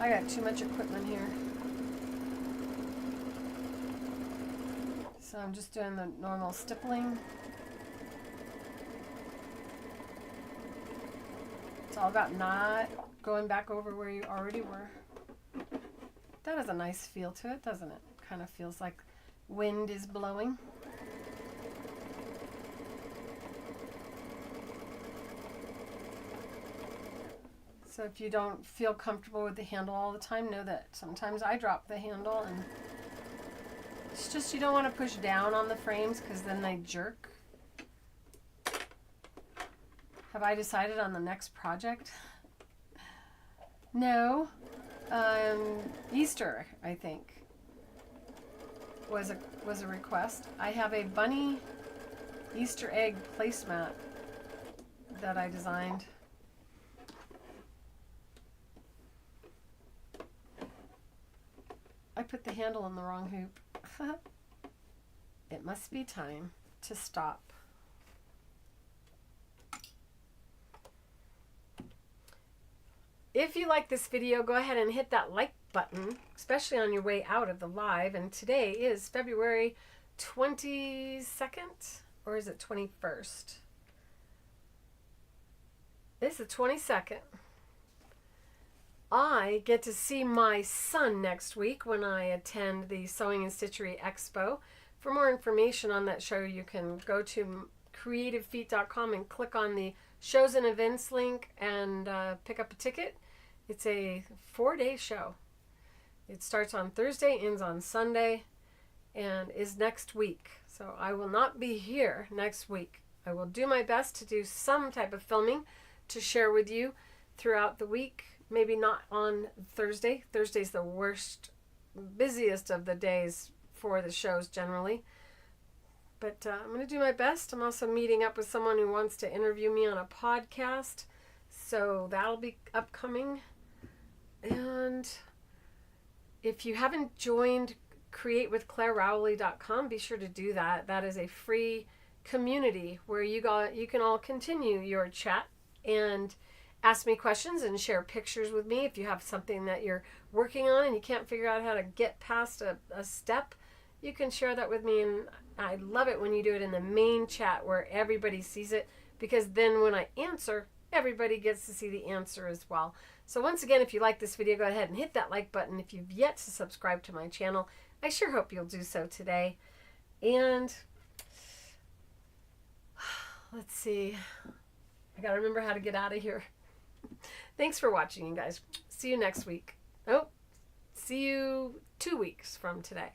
S1: I got too much equipment here. So I'm just doing the normal stippling. It's all about not going back over where you already were. That has a nice feel to it, doesn't it? Kind of feels like wind is blowing. So if you don't feel comfortable with the handle all the time, know that sometimes I drop the handle, and it's just you don't want to push down on the frames because then they jerk. Have I decided on the next project? No. Easter, I think, was a request. I have a bunny Easter egg placemat that I designed. I put the handle in the wrong hoop. It must be time to stop. If you like this video, go ahead and hit that like button, especially on your way out of the live. And today is February 22nd, or is it 21st? It's the 22nd. I get to see my son next week when I attend the Sewing and Stitchery Expo. For more information on that show, you can go to creativefeet.com and click on the shows and events link and pick up a ticket. It's a 4-day show. It starts on Thursday, ends on Sunday, and is next week. So I will not be here next week. I will do my best to do some type of filming to share with you throughout the week. Maybe not on Thursday. Thursday's the worst, busiest of the days for the shows generally. But I'm going to do my best. I'm also meeting up with someone who wants to interview me on a podcast. So that'll be upcoming. And if you haven't joined createwithclairerowley.com, be sure to do that. That is a free community where you can all continue your chat and ask me questions and share pictures with me. If you have something that you're working on and you can't figure out how to get past a step, you can share that with me. And I love it when you do it in the main chat where everybody sees it, because then when I answer, everybody gets to see the answer as well. So once again, if you like this video, go ahead and hit that like button. If you've yet to subscribe to my channel, I sure hope you'll do so today. And let's see, I gotta remember how to get out of here. Thanks for watching, you guys. See you next week. Oh, see you 2 weeks from today.